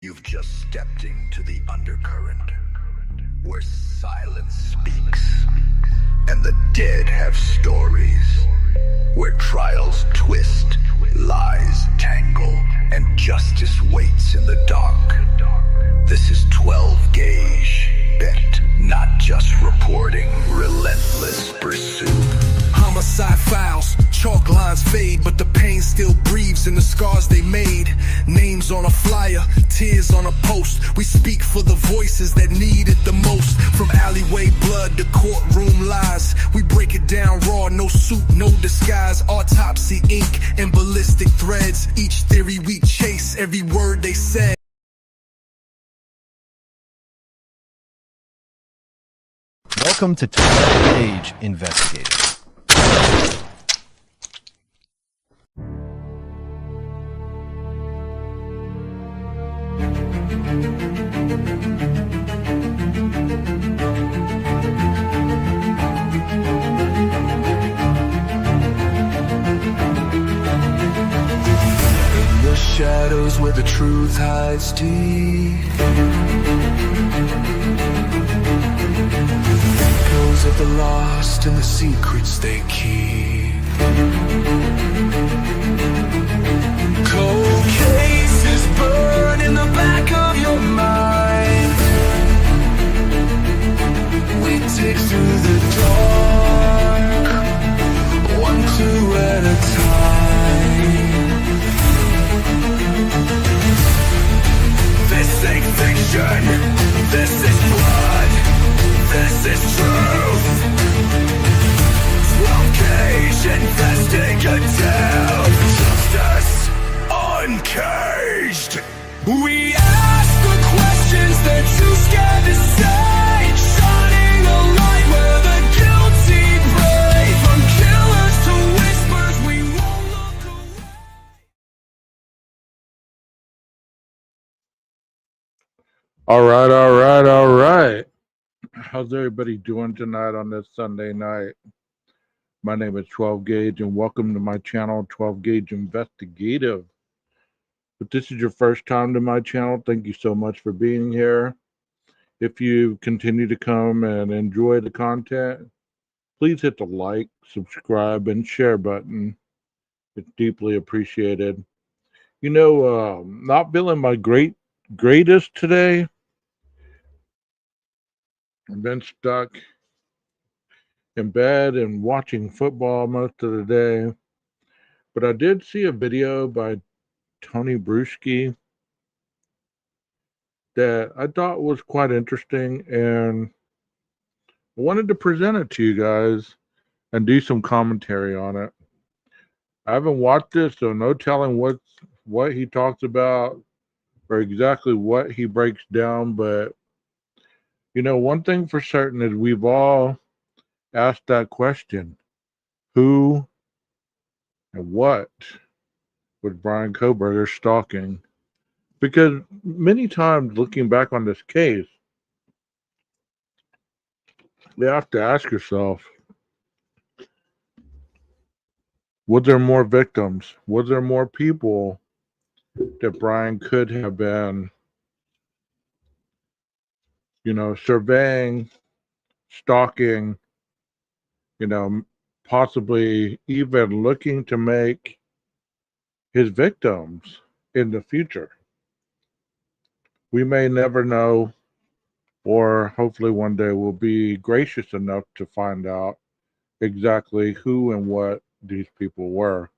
You've just stepped into the undercurrent, where silence speaks, and the dead have stories, where trials twist, lies tangle, and justice waits in the dark. This is 12 gauge, bent, not just reporting, relentless pursuit. Homicide files, chalk lines fade, but the pain still breathes in the scars they made. Names on a flyer, tears on a post. We speak for the voices that need it the most. From alleyway blood to courtroom lies, we break it down raw, no suit, no disguise. Autopsy ink and ballistic threads, each theory we chase, every word they said. Welcome to 12 Gauge Investigative. In the shadows where the truth hides deep, echoes of the lost and the secrets they keep. Cold cases burn in the back of your mind. We dig through the dark, one clue at a time. This ain't fiction, this is blood, this is truth. 12 gauge investigative, justice uncaged. We ask the questions they're too scared to say, shining a light where the guilty pray. From killers to whispers, we won't look away. All right. How's everybody doing tonight on this Sunday night? My name is 12 Gauge, and welcome to my channel, 12 Gauge Investigative. If this is your first time to my channel, thank you so much for being here. If you continue to come and enjoy the content, please hit the like, subscribe, and share button. It's deeply appreciated. You know, not feeling my greatest today. I've been stuck in bed and watching football most of the day. But I did see a video by Tony Bruschi that I thought was quite interesting, and I wanted to present it to you guys and do some commentary on it. I haven't watched it, so no telling what he talks about or exactly what he breaks down, but you know, one thing for certain is we've all asked that question: who and what was Brian Kohberger stalking? Because many times looking back on this case, you have to ask yourself, was there more victims? Was there more people that Brian could have been, you know, surveying, stalking, you know, possibly even looking to make his victims in the future? We may never know, or hopefully one day we'll be gracious enough to find out exactly who and what these people were.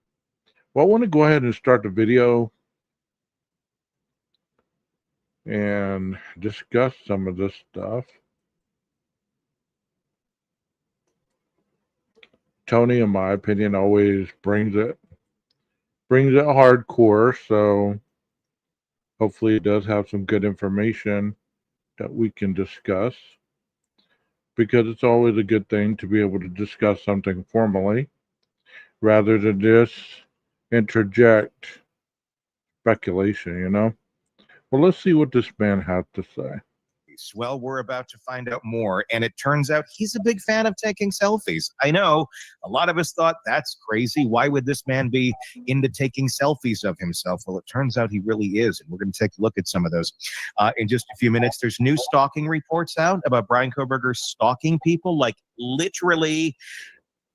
Well, I want to go ahead and start the video and discuss some of this stuff. Tony, in my opinion, always brings it hardcore, so hopefully it does have some good information that we can discuss, because it's always a good thing to be able to discuss something formally rather than just interject speculation, you know? Well, let's see what this man has to say. selfies? Well, we're about to find out more, and it turns out he's a big fan of taking selfies. I know a lot of us thought that's crazy. Why would this man be into taking selfies of himself? Well, it turns out he really is, and we're going to take a look at some of those in just a few minutes. There's new stalking reports out about Brian Kohberger stalking people, like literally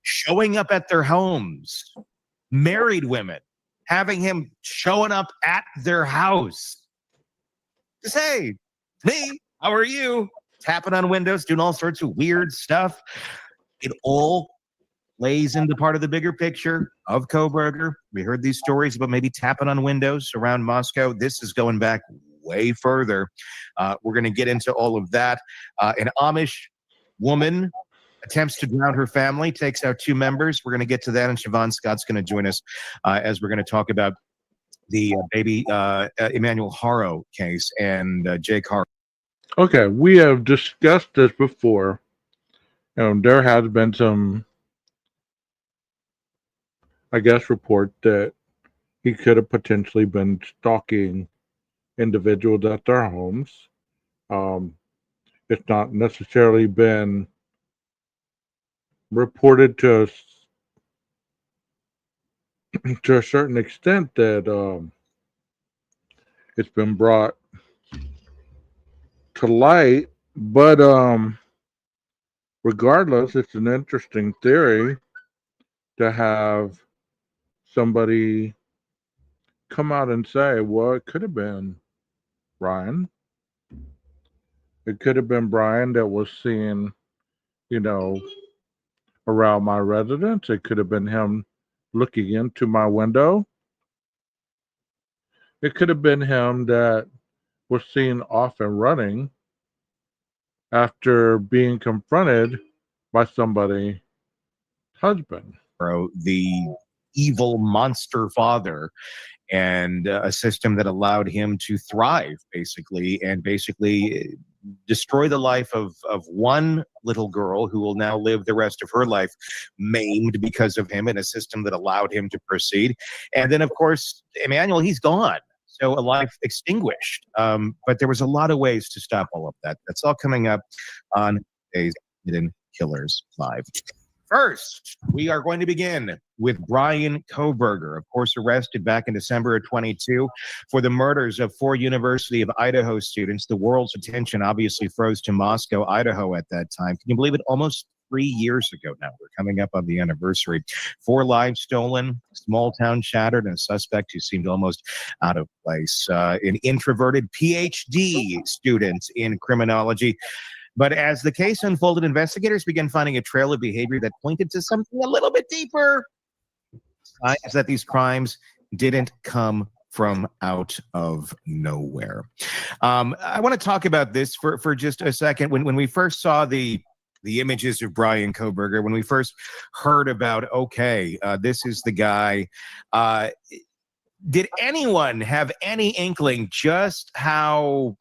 showing up at their homes, married women, having him showing up at their house. Just, hey, me, how are you? Tapping on windows, doing all sorts of weird stuff. It all lays into part of the bigger picture of Kohberger. We heard these stories about maybe tapping on windows around Moscow. This is going back way further. We're going to get into all of that. An Amish woman attempts to drown her family, takes out 2 members. We're going to get to that, and Siobhan Scott's going to join us as we're going to talk about the baby Emmanuel Haro case and Jake Haro. Okay, we have discussed this before. There has been some, I guess, report that he could have potentially been stalking individuals at their homes. It's not necessarily been reported to a certain extent that it's been brought to light, but regardless, it's an interesting theory to have somebody come out and say, well, it could have been Brian. It could have been Brian that was seen, around my residence. It could have been him looking into my window. It could have been him that was seen off and running after being confronted by somebody's husband. The evil monster father, and a system that allowed him to thrive, basically destroy the life of one little girl who will now live the rest of her life maimed because of him, in a system that allowed him to proceed. And then, of course, Emmanuel, he's gone. So a life extinguished. But there was a lot of ways to stop all of that. That's all coming up on today's Hidden Killers Live. First, we are going to begin with Brian Kohberger, of course, arrested back in December of 22 for the murders of 4 University of Idaho students. The world's attention obviously froze to Moscow, Idaho at that time. Can you believe it? Almost 3 years ago now. We're coming up on the anniversary. 4 lives stolen, small town shattered, and a suspect who seemed almost out of place. An introverted PhD student in criminology. But as the case unfolded, investigators began finding a trail of behavior that pointed to something a little bit deeper. Signs that these crimes didn't come from out of nowhere. I want to talk about this for just a second. When we first saw the images of Brian Kohberger, when we first heard about, this is the guy, did anyone have any inkling just how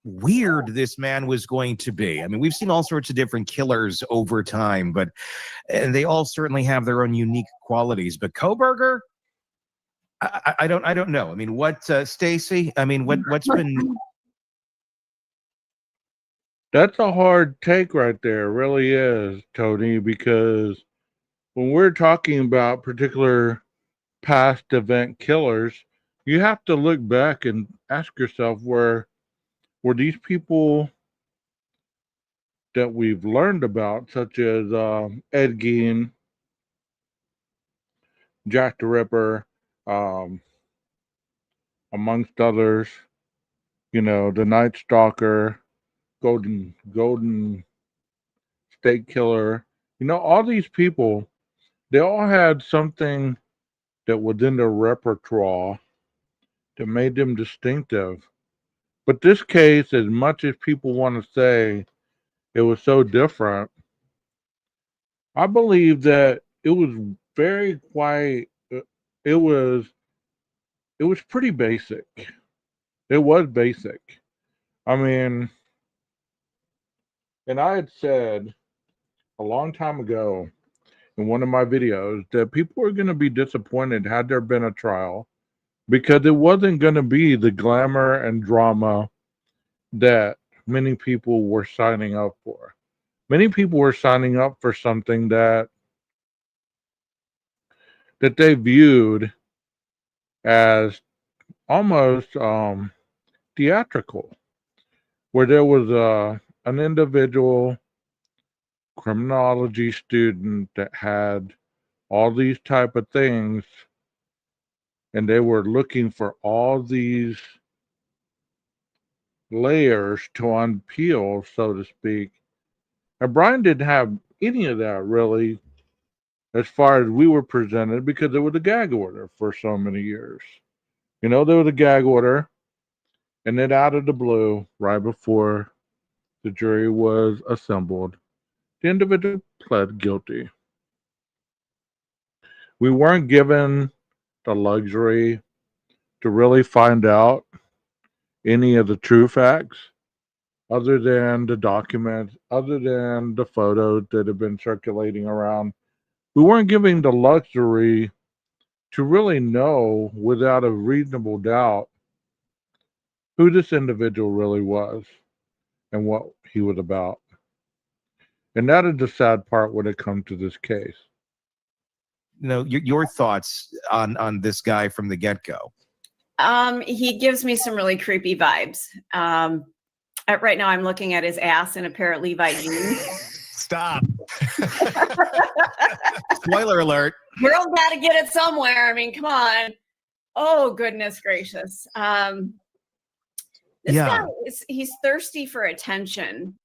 weird this man was going to be? I mean, we've seen all sorts of different killers over time, but they all certainly have their own unique qualities. But Kohberger, I don't know. I mean, what, Stacy? I mean, what's been? That's a hard take right there. It really is, Tony, because when we're talking about particular past event killers, you have to look back and ask yourself, were these people that we've learned about, such as Ed Gein, Jack the Ripper, amongst others, the Night Stalker, Golden State Killer, all these people, they all had something that was in their repertoire that made them distinctive. But this case, as much as people want to say it was so different, I believe that it was very quite, it was pretty basic. It was basic. I mean, and I had said a long time ago in one of my videos that people were going to be disappointed had there been a trial, because it wasn't going to be the glamour and drama that many people were signing up for. Many people were signing up for something that they viewed as almost theatrical, where there was an individual criminology student that had all these type of things, and they were looking for all these layers to unpeel, so to speak. And Brian didn't have any of that really, as far as we were presented, because there was a gag order for so many years. You know, there was a gag order, and then out of the blue, right before the jury was assembled, the individual pled guilty. We weren't given the luxury to really find out any of the true facts other than the documents, other than the photos that have been circulating around. We weren't given the luxury to really know without a reasonable doubt who this individual really was and what he was about. And that is the sad part when it comes to this case. Your thoughts on this guy from the get-go. He gives me some really creepy vibes. Right now I'm looking at his ass in a pair of Levi jeans. Stop. Spoiler alert. Girl got to get it somewhere. I mean, come on. Oh, goodness gracious. This guy, he's thirsty for attention,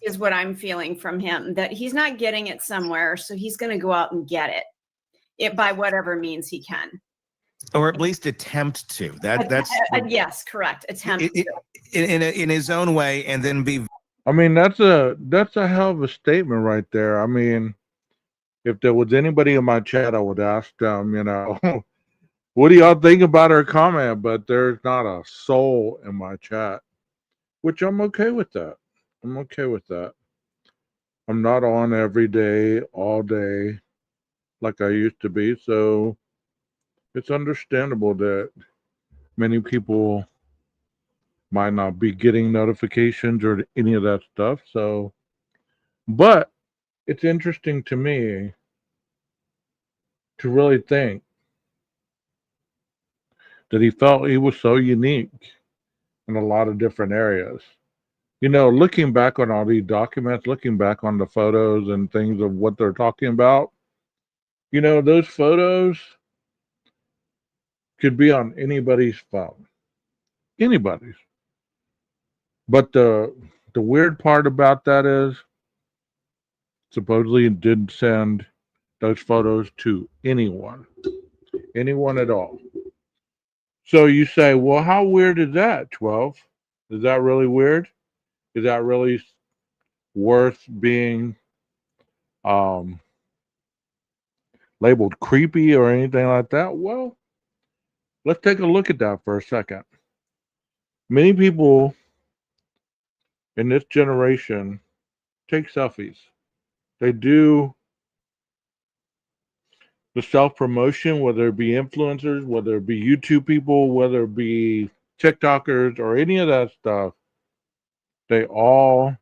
is what I'm feeling from him, that he's not getting it somewhere. So he's going to go out and get it by whatever means he can. Or at least attempt to. That's yes, correct. Attempt in his own way, and then be. I mean, that's a hell of a statement right there. I mean, if there was anybody in my chat, I would ask them, what do y'all think about her comment? But there's not a soul in my chat, which I'm okay with that. I'm okay with that. I'm not on every day, all day, like I used to be. So it's understandable that many people might not be getting notifications or any of that stuff. So, but it's interesting to me to really think that he felt he was so unique in a lot of different areas. Looking back on all these documents, looking back on the photos and things of what they're talking about, those photos could be on anybody's phone. Anybody's. But the weird part about that is supposedly it didn't send those photos to anyone at all. So you say, well, how weird is that, 12? Is that really weird? Is that really worth being labeled creepy or anything like that? Well, let's take a look at that for a second. Many people in this generation take selfies. They do the self-promotion, whether it be influencers, whether it be YouTube people, whether it be TikTokers or any of that stuff. They all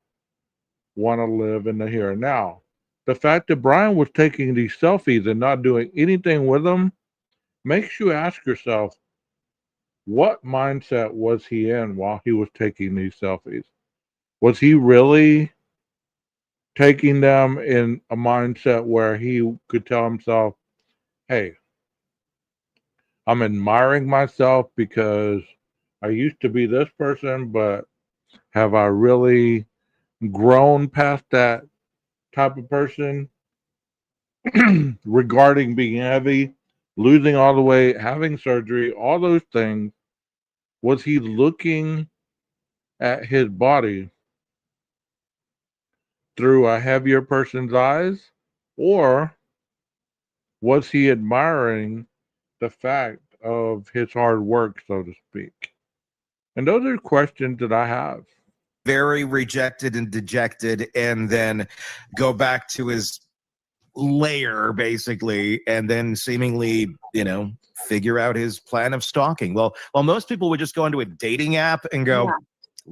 want to live in the here and now. The fact that Brian was taking these selfies and not doing anything with them makes you ask yourself, what mindset was he in while he was taking these selfies? Was he really taking them in a mindset where he could tell himself, hey, I'm admiring myself because I used to be this person, but have I really grown past that type of person regarding being heavy, losing all the weight, having surgery, all those things? Was he looking at his body through a heavier person's eyes, or was he admiring the fact of his hard work, so to speak? And those are questions that I have. Very rejected and dejected, and then go back to his lair, basically, and then seemingly, figure out his plan of stalking. Well, most people would just go into a dating app and go,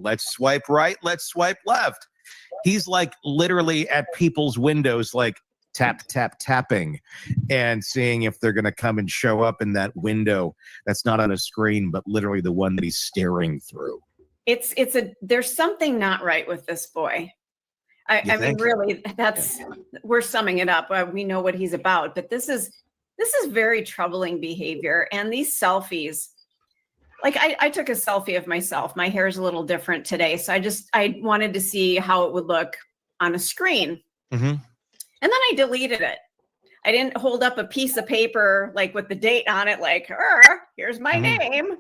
let's swipe right, let's swipe left. He's like literally at people's windows, like tapping and seeing if they're going to come and show up in that window that's not on a screen, but literally the one that he's staring through. There's something not right with this boy. I mean, really, we're summing it up. We know what he's about, but this is very troubling behavior. And these selfies, like I took a selfie of myself. My hair is a little different today. So I wanted to see how it would look on a screen. Mm-hmm. And then I deleted it. I didn't hold up a piece of paper, like with the date on it, like, here's my name,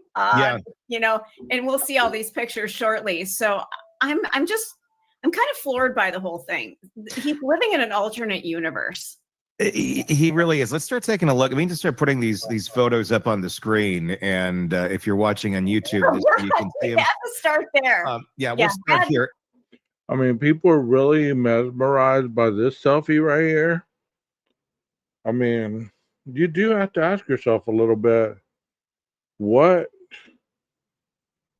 you know, and we'll see all these pictures shortly. So I'm kind of floored by the whole thing. He's living in an alternate universe. He really is. Let's start taking a look. I mean, to start putting these photos up on the screen, and if you're watching on YouTube, you can see them. We have to start there. We'll start here. I mean, people are really mesmerized by this selfie right here. I mean, you do have to ask yourself a little bit, what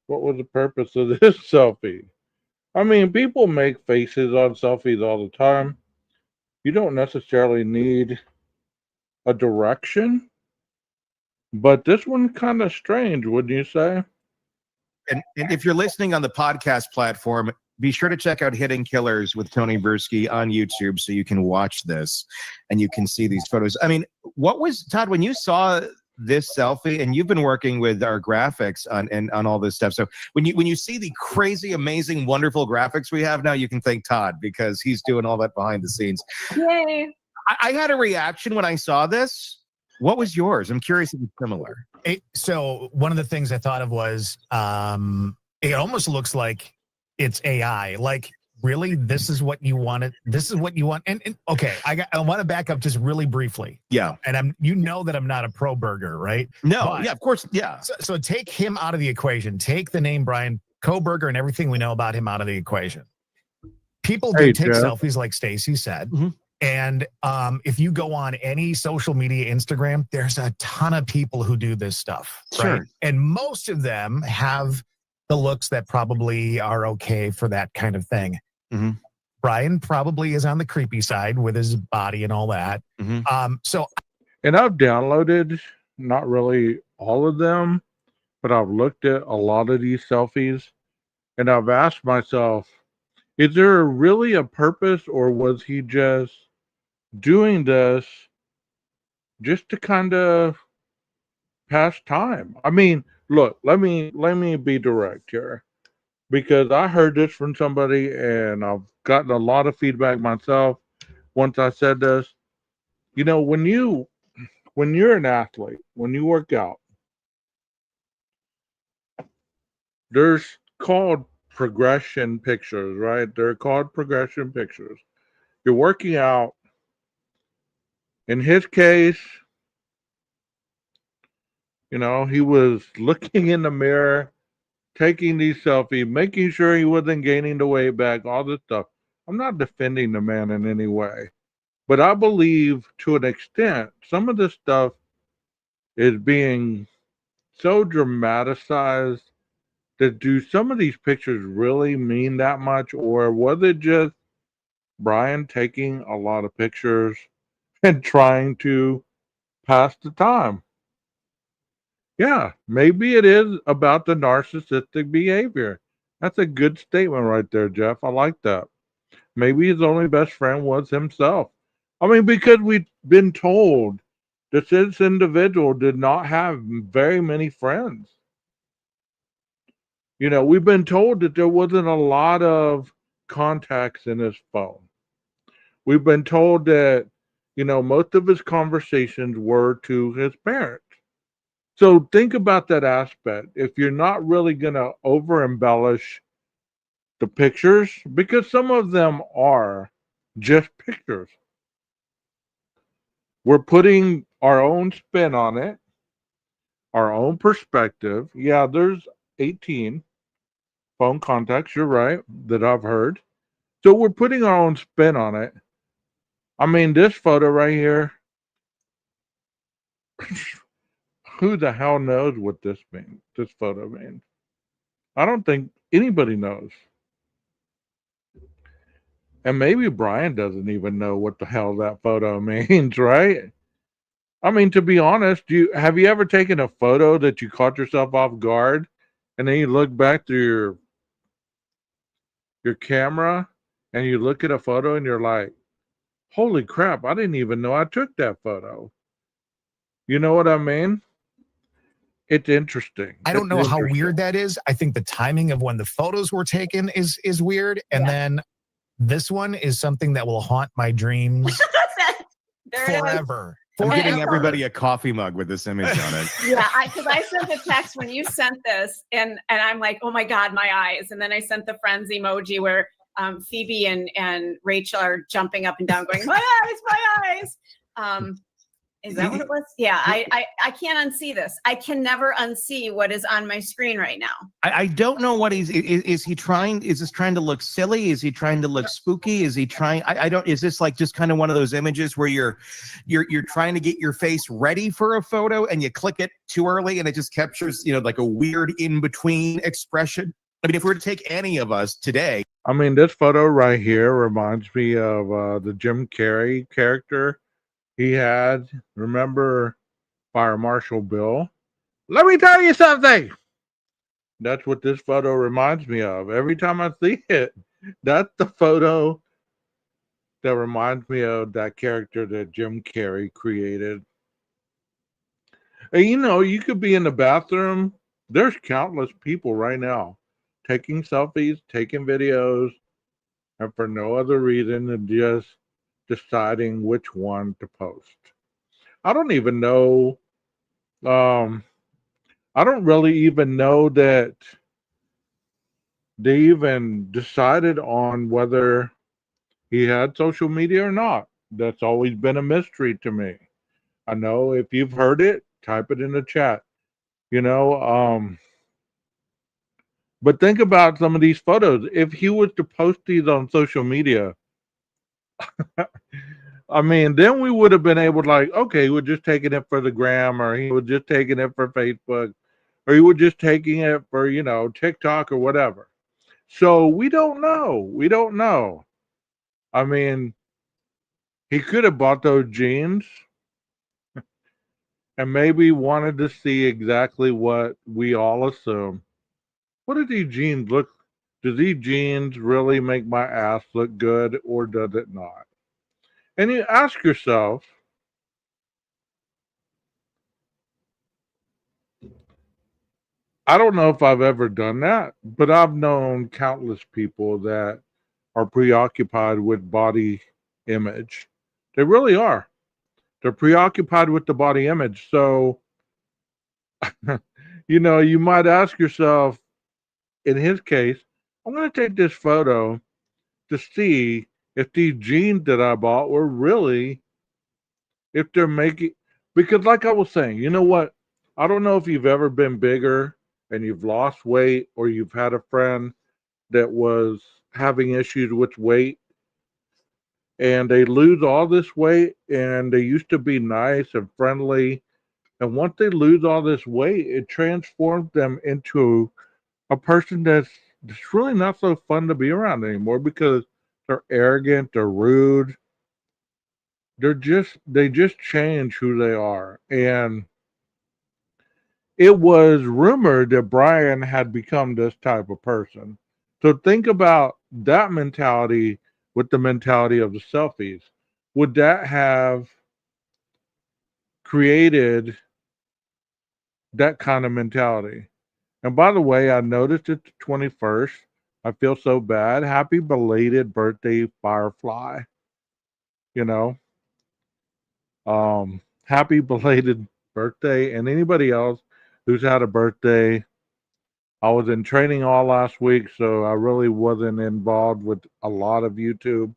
was the purpose of this selfie? I mean, people make faces on selfies all the time. You don't necessarily need a direction, but this one's kind of strange, wouldn't you say? And if you're listening on the podcast platform, be sure to check out Hidden Killers with Tony Bursky on YouTube so you can watch this and you can see these photos. I mean, what was, Todd, when you saw this selfie, and you've been working with our graphics on all this stuff. So when you see the crazy, amazing, wonderful graphics we have now, you can thank Todd because he's doing all that behind the scenes. Yay. I had a reaction when I saw this. What was yours? I'm curious if it's similar. So one of the things I thought of was it almost looks like it's AI. Like, really, this is what you wanted. This is what you want. And okay, I want to back up just really briefly. Yeah. And you know that I'm not a pro-burger, right? No. But, yeah, of course. Yeah. So take him out of the equation. Take the name Brian Kohberger and everything we know about him out of the equation. People do take selfies, like Stacy said. Mm-hmm. And if you go on any social media, Instagram, there's a ton of people who do this stuff. Sure. Right? And most of them have the looks that probably are okay for that kind of thing. Mm-hmm. Brian probably is on the creepy side with his body and all that. Mm-hmm. And I've downloaded, not really all of them, but I've looked at a lot of these selfies and I've asked myself, is there really a purpose, or was he just doing this just to kind of pass time? I mean, look, let me be direct here, because I heard this from somebody and I've gotten a lot of feedback myself once I said this. You know, when you're an athlete, when you work out, there's called progression pictures, right? They're called progression pictures. You're working out. In his case, you know, he was looking in the mirror, taking these selfies, making sure he wasn't gaining the weight back, all this stuff. I'm not defending the man in any way, but I believe to an extent, some of this stuff is being so dramatized. That do some of these pictures really mean that much, or was it just Brian taking a lot of pictures and trying to pass the time? Yeah, maybe it is about the narcissistic behavior. That's a good statement right there, Jeff. I like that. Maybe his only best friend was himself. I mean, because we've been told that this individual did not have very many friends. You know, we've been told that there wasn't a lot of contacts in his phone. We've been told that, you know, most of his conversations were to his parents. So think about that aspect. If you're not really going to over embellish the pictures, because some of them are just pictures, we're putting our own spin on it, our own perspective. Yeah, there's 18 phone contacts, you're right, that I've heard. So we're putting our own spin on it. I mean, this photo right here, who the hell knows what this photo means? I don't think Anybody knows. And maybe Brian doesn't even know what the hell that photo means, right? I mean, to be honest, have you ever taken a photo that you caught yourself off guard, and then you look back through your camera, and you look at a photo, and you're like, "Holy crap! I didn't even know I took that photo." You know what I mean? It's interesting. I don't know how weird that is. I think the timing of when the photos were taken is weird, and then this one is something that will haunt my dreams forever. I'm giving everybody a coffee mug with this image on it. Yeah, because I sent a text when you sent this, and I'm like, oh my God, my eyes. And then I sent the friends emoji where Phoebe and Rachel are jumping up and down, going, my eyes, my eyes. Is that what it was? Yeah, I can't unsee this. I can never unsee what is on my screen right now. I don't know what is he trying? Is this trying to look silly? Is he trying to look spooky? Is he trying? I don't. Is this like just kind of one of those images where you're trying to get your face ready for a photo and you click it too early and it just captures like a weird in between expression? I mean, if we were to take any of us today, I mean, this photo right here reminds me of the Jim Carrey character he had. Remember Fire Marshal Bill? Let me tell you something. That's what this photo reminds me of. Every time I see it, that's the photo that reminds me of that character that Jim Carrey created. And you could be in the bathroom. There's countless people right now taking selfies, taking videos, and for no other reason than just deciding which one to post. I don't even know. I don't really even know that they even decided on whether he had social media or not. That's always been a mystery to me. I know if you've heard it, type it in the chat. But think about some of these photos. If he was to post these on social media, I mean, then we would have been able to okay, he was just taking it for the gram, or he was just taking it for Facebook, or he was just taking it for, TikTok or whatever. So we don't know. We don't know. I mean, he could have bought those jeans and maybe wanted to see exactly what we all assume. What do these jeans look? Do these jeans really make my ass look good, or does it not? And you ask yourself, I don't know if I've ever done that, but I've known countless people that are preoccupied with body image. They really are. They're preoccupied with the body image. So, you might ask yourself, in his case, I'm going to take this photo to see if these jeans that I bought were really, if they're making, because like I was saying, you know what? I don't know if you've ever been bigger and you've lost weight, or you've had a friend that was having issues with weight and they lose all this weight and they used to be nice and friendly. And once they lose all this weight, it transforms them into a person that's really not so fun to be around anymore because they're arrogant, they're rude, they just change who they are. And it was rumored that Brian had become this type of person. So think about that mentality with the mentality of the selfies. Would that have created that kind of mentality? And by the way, I noticed it's the 21st. I feel so bad. Happy belated birthday, Firefly. You know, happy belated birthday. And anybody else who's had a birthday, I was in training all last week, so I really wasn't involved with a lot of YouTube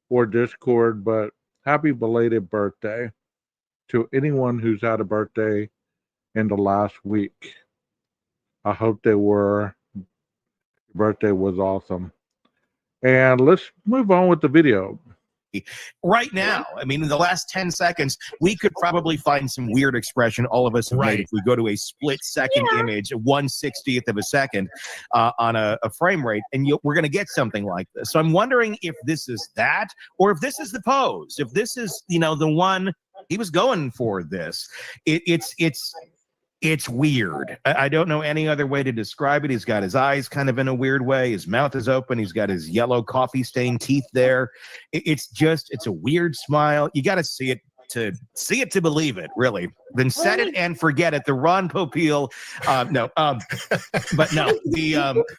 or Discord, but happy belated birthday to anyone who's had a birthday in the last week. I hope your birthday was awesome. And let's move on with the video. right now. I mean, in the last 10 seconds, we could probably find some weird expression all of us have made if we go to a split-second image, 1/60th of a second on a frame rate, and we're going to get something like this. So I'm wondering if this is that, or if this is the pose, if this is, the one he was going for this. It's weird. I don't know any other way to describe it. He's got his eyes kind of in a weird way. His mouth is open. He's got his yellow coffee-stained teeth there. It's a weird smile. You got to see it to believe it, really. Then set it and forget it. The Ron Popeil, no. But no.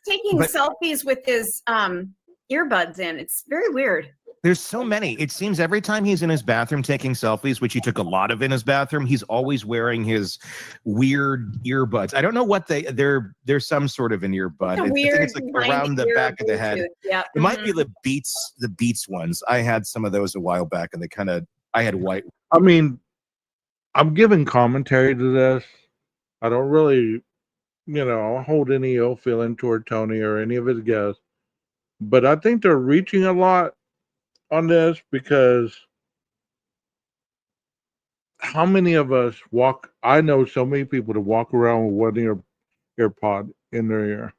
Taking selfies with his earbuds in. It's very weird. There's so many. It seems every time he's in his bathroom taking selfies, which he took a lot of in his bathroom, he's always wearing his weird earbuds. I don't know what they're some sort of an earbud. I think it's like around the back of the head. Yeah. It might be the Beats ones. I had some of those a while back, and I had white. I mean, I'm giving commentary to this. I don't really, hold any ill feeling toward Tony or any of his guests. But I think they're reaching a lot on this, because how many of us I know so many people that walk around with one earpod in their ear.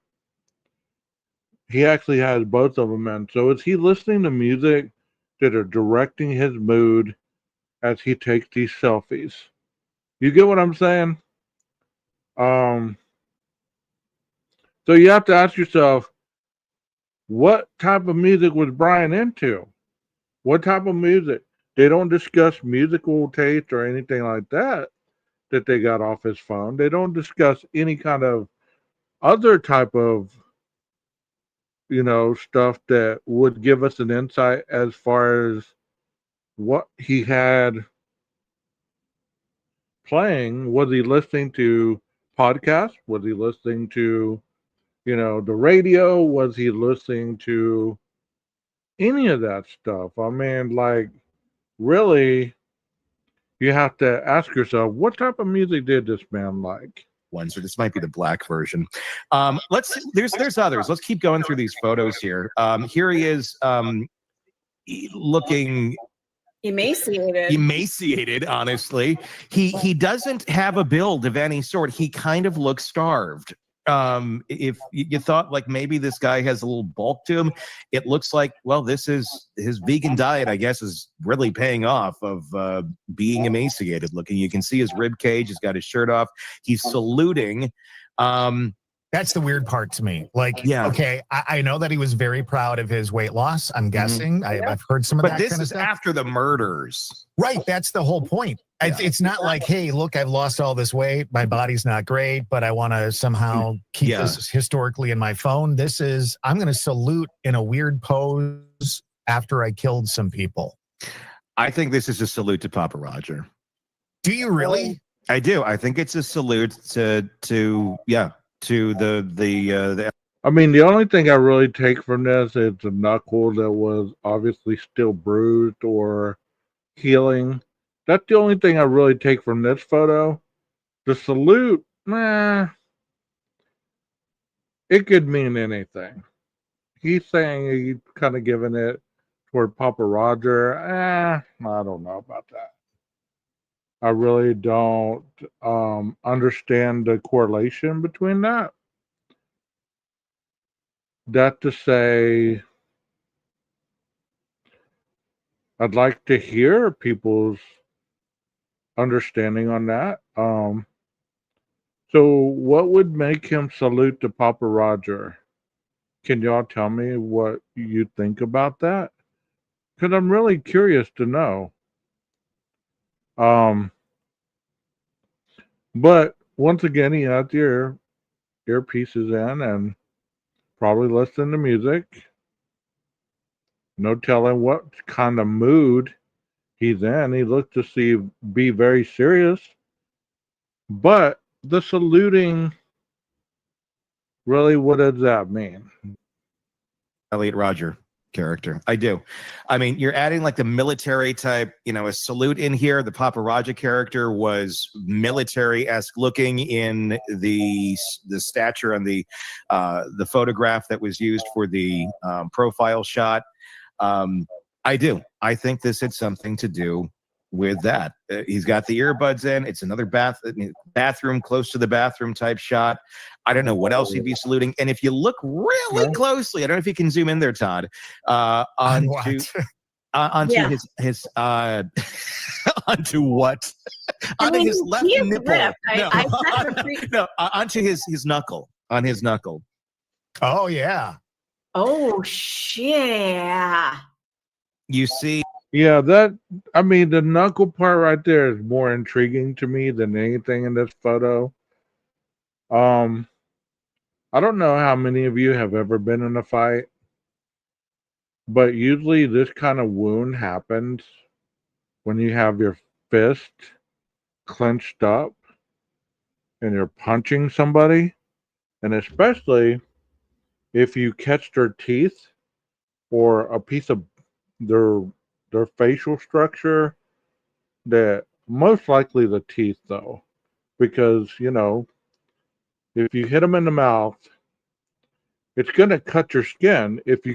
He actually has both of them in. So is he listening to music that are directing his mood as he takes these selfies? You get what I'm saying? So you have to ask yourself, what type of music was Brian into? What type of music? They don't discuss musical taste or anything like that they got off his phone. They don't discuss any kind of other type of, stuff that would give us an insight as far as what he had playing. Was he listening to podcasts? Was he listening to, the radio? Was he listening to any of that stuff? I mean, really, you have to ask yourself, what type of music did this man like? So this might be the black version. There's others. Let's keep going through these photos here. Here he is, looking emaciated. Honestly, he doesn't have a build of any sort. He kind of looks starved. If you thought maybe this guy has a little bulk to him, it looks like, this is his vegan diet, I guess, is really paying off of being emaciated looking. You can see his rib cage. He's got his shirt off. He's saluting. That's the weird part to me. Okay, I know that he was very proud of his weight loss. I'm guessing. I've heard some of that kind of stuff. But this is after the murders. Right. That's the whole point. Yeah. It's not like, hey, look, I've lost all this weight. My body's not great, but I want to somehow keep this historically in my phone. This is, I'm going to salute in a weird pose after I killed some people. I think this is a salute to Papa Roger. Do you really? I do. I think it's a salute to the I mean, the only thing I really take from this is the knuckle that was obviously still bruised or healing. That's the only thing I really take from this photo. The salute, it could mean anything. He's saying he's kind of giving it toward Papa Roger. I don't know about that. I really don't understand the correlation between that. That to say, I'd like to hear people's understanding on that. So what would make him salute to Papa Roger? Can y'all tell me what you think about that? Because I'm really curious to know. But once again, he had the earpieces in and probably listening to music. No telling what kind of mood he's in. He looked to be very serious. But the saluting, really, what does that mean? Elliot Roger character. I do. I mean, you're adding the military type, a salute in here. The Papa Roger character was military-esque looking in the stature and the photograph that was used for the profile shot. I do. I think this had something to do with that. He's got the earbuds in. It's another bathroom, close to the bathroom type shot. I don't know what else he'd be saluting. And if you look really closely, I don't know if you can zoom in there, Todd, onto Yeah. his onto what? I Onto mean, his left he is nipple. ripped. Onto his knuckle. On his knuckle. Oh yeah. Oh shit. You see, Yeah, the knuckle part right there is more intriguing to me than anything in this photo. I don't know how many of you have ever been in a fight, but usually this kind of wound happens when you have your fist clenched up and you're punching somebody, and especially if you catch their teeth or a piece of their facial structure, that most likely the teeth though, because if you hit them in the mouth, it's going to cut your skin if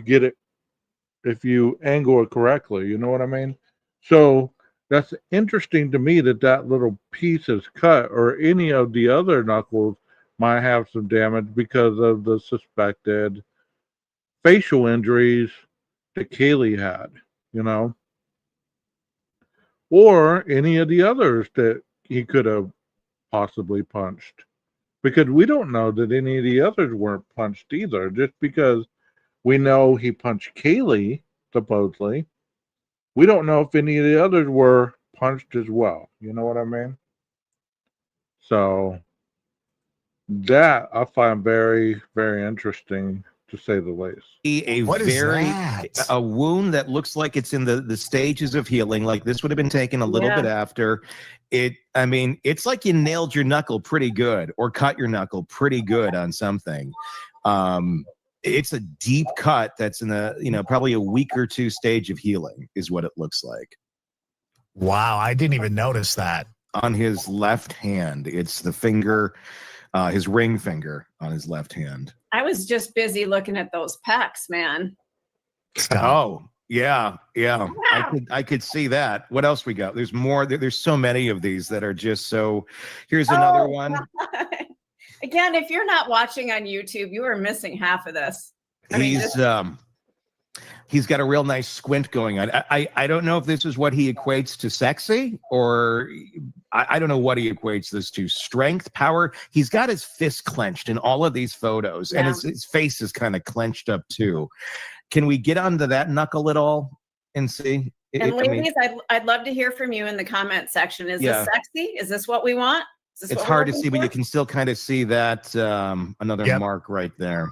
you angle it correctly. You know what I mean? So that's interesting to me that little piece is cut, or any of the other knuckles might have some damage because of the suspected facial injuries that Kaylee had, or any of the others that he could have possibly punched. Because we don't know that any of the others weren't punched either, just because we know he punched Kaylee, supposedly. We don't know if any of the others were punched as well. You know what I mean? So that I find very, very interesting, to say the least. What is that? A wound that looks like it's in the stages of healing. Like this would have been taken a little bit after it. I mean, it's like you nailed your knuckle pretty good, or cut your knuckle pretty good on something. It's a deep cut that's in probably a week or two stage of healing is what it looks like. Wow, I didn't even notice that. On his left hand, it's the finger, his ring finger on his left hand. I was just busy looking at those pecs, man. Stop. Oh, yeah. I could see that. What else we got? There's more. There's so many of these that are just so. Here's another one. God. Again, if you're not watching on YouTube, you are missing half of this. He's got a real nice squint going on. I don't know if this is what he equates to sexy, or I don't know what he equates this to. Strength, power. He's got his fist clenched in all of these photos, and his face is kind of clenched up too. Can we get onto that knuckle at all and see? And ladies, I'd love to hear from you in the comment section. Is this sexy? Is this what we want? It's hard to see, but you can still kind of see that another mark right there.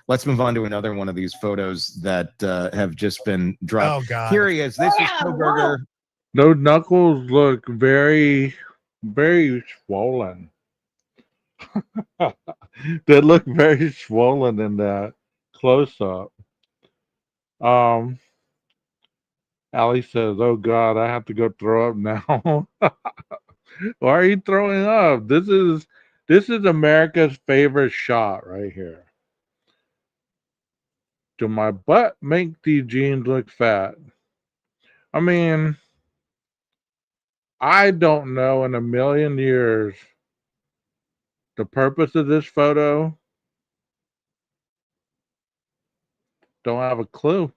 Let's move on to another one of these photos that have just been dropped. Oh, God. Here he is. This is Kohberger. Those knuckles look very, very swollen. They look very swollen in that close-up. Allie says, "Oh God, I have to go throw up now." Why are you throwing up? This is America's favorite shot right here. Do my butt make these jeans look fat? I mean, I don't know in a million years the purpose of this photo. Don't have a clue.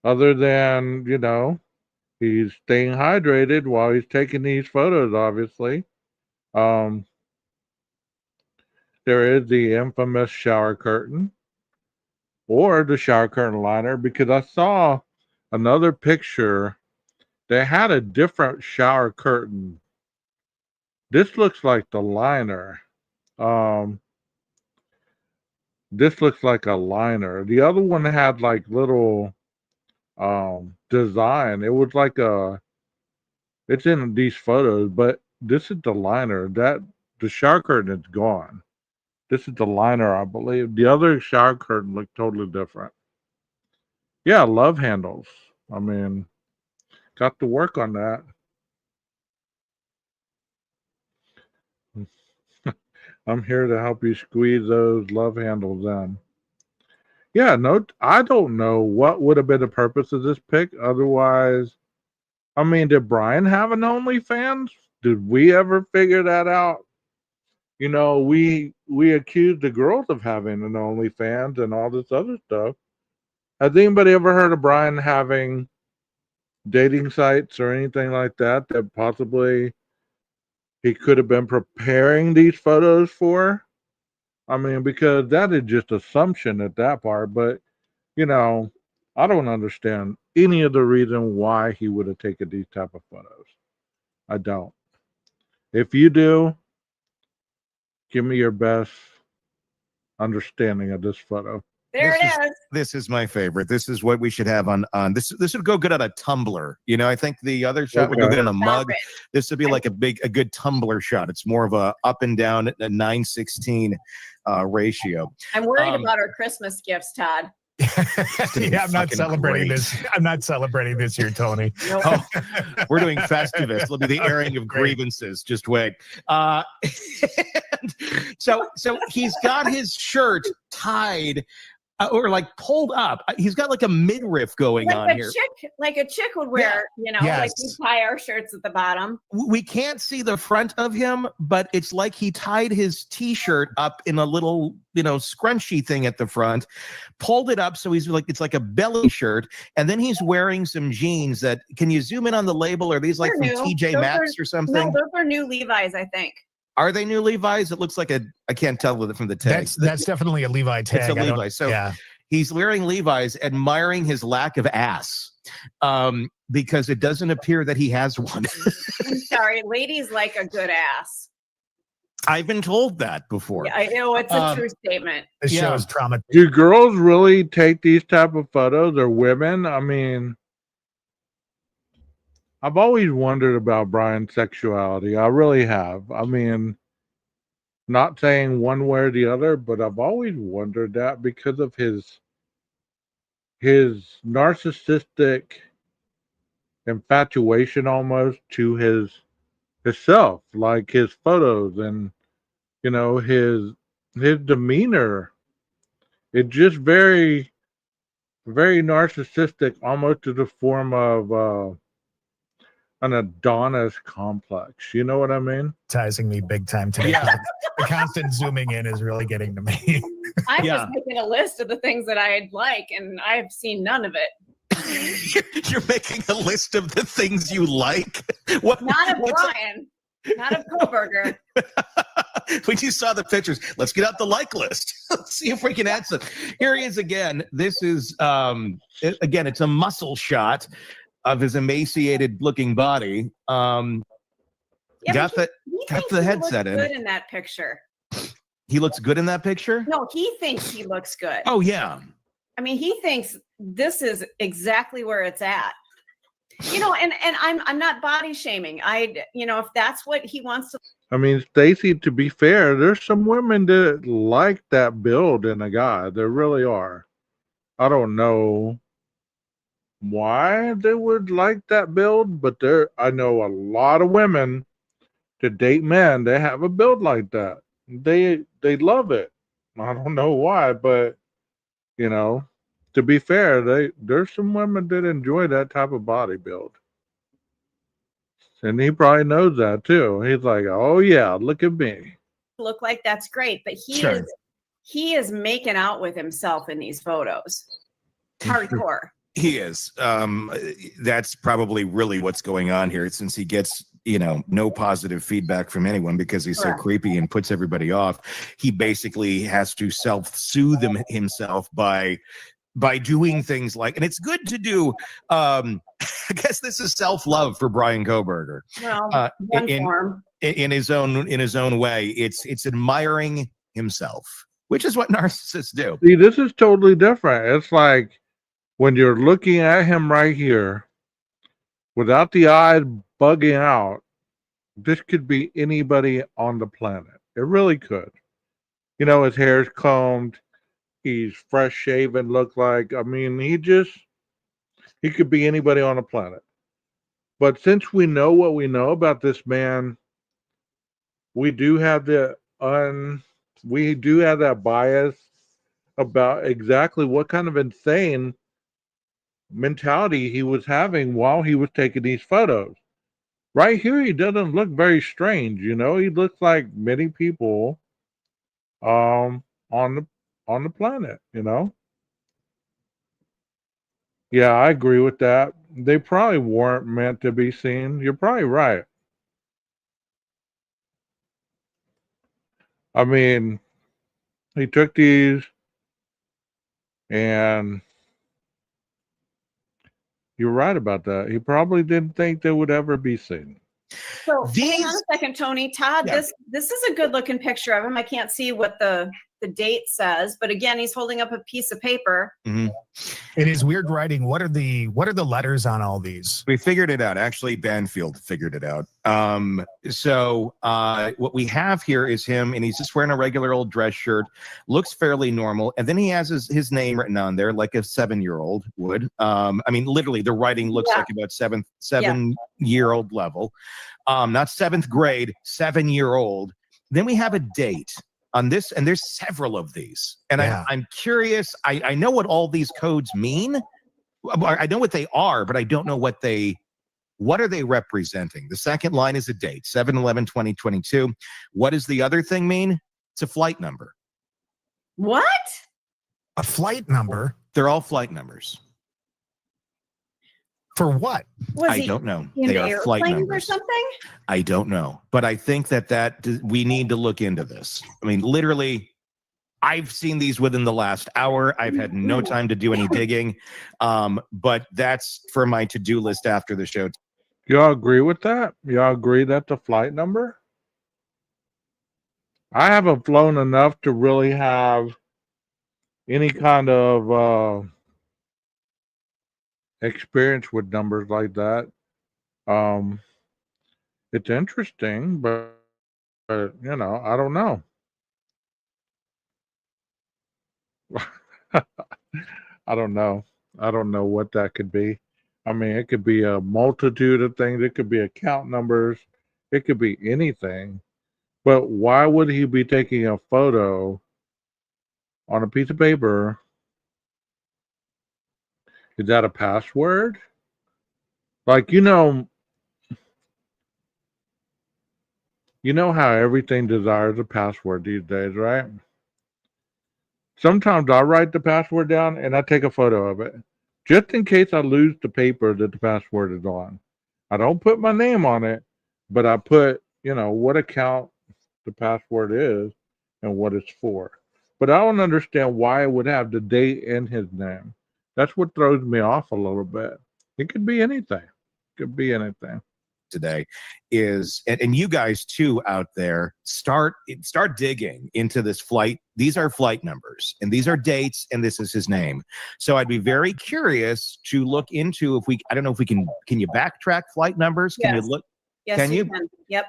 Other than, he's staying hydrated while he's taking these photos, obviously. There is the infamous shower curtain, or the shower curtain liner, because I saw another picture that had a different shower curtain. This looks like the liner. This looks like a liner. The other one had like little design. It was like it's in these photos, but this is the liner. The shower curtain is gone. This is the liner, I believe. The other shower curtain looked totally different. Yeah, love handles. I mean, got to work on that. I'm here to help you squeeze those love handles in. Yeah, no, I don't know what would have been the purpose of this pic. Otherwise, I mean, did Brian have an OnlyFans? Did we ever figure that out? You know, we accused the girls of having an OnlyFans and all this other stuff. Has anybody ever heard of Brian having dating sites or anything like that that possibly he could have been preparing these photos for? I mean, because that is just assumption at that part. But you know, I don't understand any of the reason why he would have taken these type of photos. I don't. If you do, give me your best understanding of this photo. There it is. This is my favorite. This is what we should have on this. This would go good on a tumbler. You know, I think the other shot would go good on a mug. This would be like a good tumbler shot. It's more of a up and down at a 9:16 ratio. I'm worried about our Christmas gifts, Todd. Yeah, I'm not celebrating this. I'm not celebrating this year, Tony. Nope. Oh, we're doing Festivus. It'll be the airing of grievances. Just wait. So he's got his shirt tied or like pulled up. He's got like a midriff going on here. Like a chick would wear, you know, like we tie our shirts at the bottom. We can't see the front of him, but it's like he tied his t-shirt up in a little, you know, scrunchy thing at the front, pulled it up so he's like, it's like a belly shirt, and then he's wearing some jeans that, can you zoom in on the label? Are these like from TJ Maxx or something? No, those are new Levi's, I think. Are they new Levi's? It looks like I can't tell with it from the tag. That's definitely a Levi tag. It's a Levi. So he's wearing Levi's, admiring his lack of ass, because it doesn't appear that he has one. I'm sorry, ladies like a good ass. I've been told that before. Yeah, I know, it's a true statement. This shows trauma. Do girls really take these type of photos, or women? I mean, I've always wondered about Brian's sexuality. I really have. I mean, not saying one way or the other, but I've always wondered that because of his narcissistic infatuation almost to himself, like his photos and, you know, his demeanor. It's just very, very narcissistic, almost to the form of an Adonis complex. You know what I mean? Ticing me big time today. Yeah. The constant zooming in is really getting to me. I'm just making a list of the things that I'd like, and I've seen none of it. You're making a list of the things you like? Not of Brian. Not of Kohberger. When you saw the pictures, let's get out the like list. Let's see if we can add some. Here he is again. This is, again, it's a muscle shot of his emaciated-looking body. Got the headset in. Good in that picture. He looks good in that picture? No, he thinks he looks good. Oh yeah. I mean, he thinks this is exactly where it's at. You know, and I'm not body shaming. If that's what he wants to. I mean, Stacy, to be fair, there's some women that like that build in a guy. There really are. I don't know why they would like that build, but I know a lot of women to date men, they have a build like that. They love it. I don't know why, but you know, to be fair, there's some women that enjoy that type of body build. And he probably knows that too. He's like, oh yeah, look at me. Look like that's great, but he is making out with himself in these photos. Hardcore. He is. That's probably really what's going on here, since he gets, no positive feedback from anyone because he's so creepy and puts everybody off. He basically has to self-soothe himself by doing things like, and it's good to do. I guess this is self-love for Brian Kohberger. Well, in his own way, it's admiring himself, which is what narcissists do. See, this is totally different. It's like, when you're looking at him right here, without the eyes bugging out, this could be anybody on the planet. It really could. His hair's combed. He's fresh shaven, look like. I mean, he could be anybody on the planet. But since we know what we know about this man, we do have that bias about exactly what kind of insane mentality he was having while he was taking these photos. Right here, he doesn't look very strange. You know, he looks like many people um on the planet. You know. Yeah, I agree with that. They probably weren't meant to be seen. You're probably right. I mean, he took these and you're right about that. He probably didn't think they would ever be seen. So hang on a second, Tony. Todd, this is a good looking picture of him. I can't see what the date says, but again, he's holding up a piece of paper. Mm-hmm. In his weird writing, what are the letters on all these? We figured it out. Actually, Banfield figured it out. So what we have here is him, and he's just wearing a regular old dress shirt. Looks fairly normal, and then he has his name written on there like a 7-year-old would. I mean, literally, the writing looks like about seven-year-old level. Not 7th grade, 7-year-old. Then we have a date on this, and there's several of these, and I'm curious. I know what all these codes mean. I know what they are, but I don't know what are they representing. The second line is a date, 7/11/2022. What does the other thing mean? It's a flight number. What? A flight number? They're all flight numbers. For what? I don't know. They are flight numbers or something. I don't know, but I think that we need to look into this. I mean, literally, I've seen these within the last hour. I've had no time to do any digging, but that's for my to-do list after the show. Y'all agree with that? Y'all agree that's a flight number? I haven't flown enough to really have any kind of experience with numbers like that. It's interesting, but you know, I don't know. I don't know. I don't know what that could be. I mean, it could be a multitude of things. It could be account numbers. It could be anything. But why would he be taking a photo on a piece of paper? Is that a password? Like, you know how everything desires a password these days, right? Sometimes I write the password down and I take a photo of it, just in case I lose the paper that the password is on. I don't put my name on it, but I put, what account the password is and what it's for. But I don't understand why it would have the date in his name. That's what throws me off a little bit. It could be anything. It could be anything. Today is, and you guys too out there, start digging into this flight. These are flight numbers, and these are dates, and this is his name. So I'd be very curious to look into I don't know if we can you backtrack flight numbers? Can you look? Yes, can you? Can. Yep.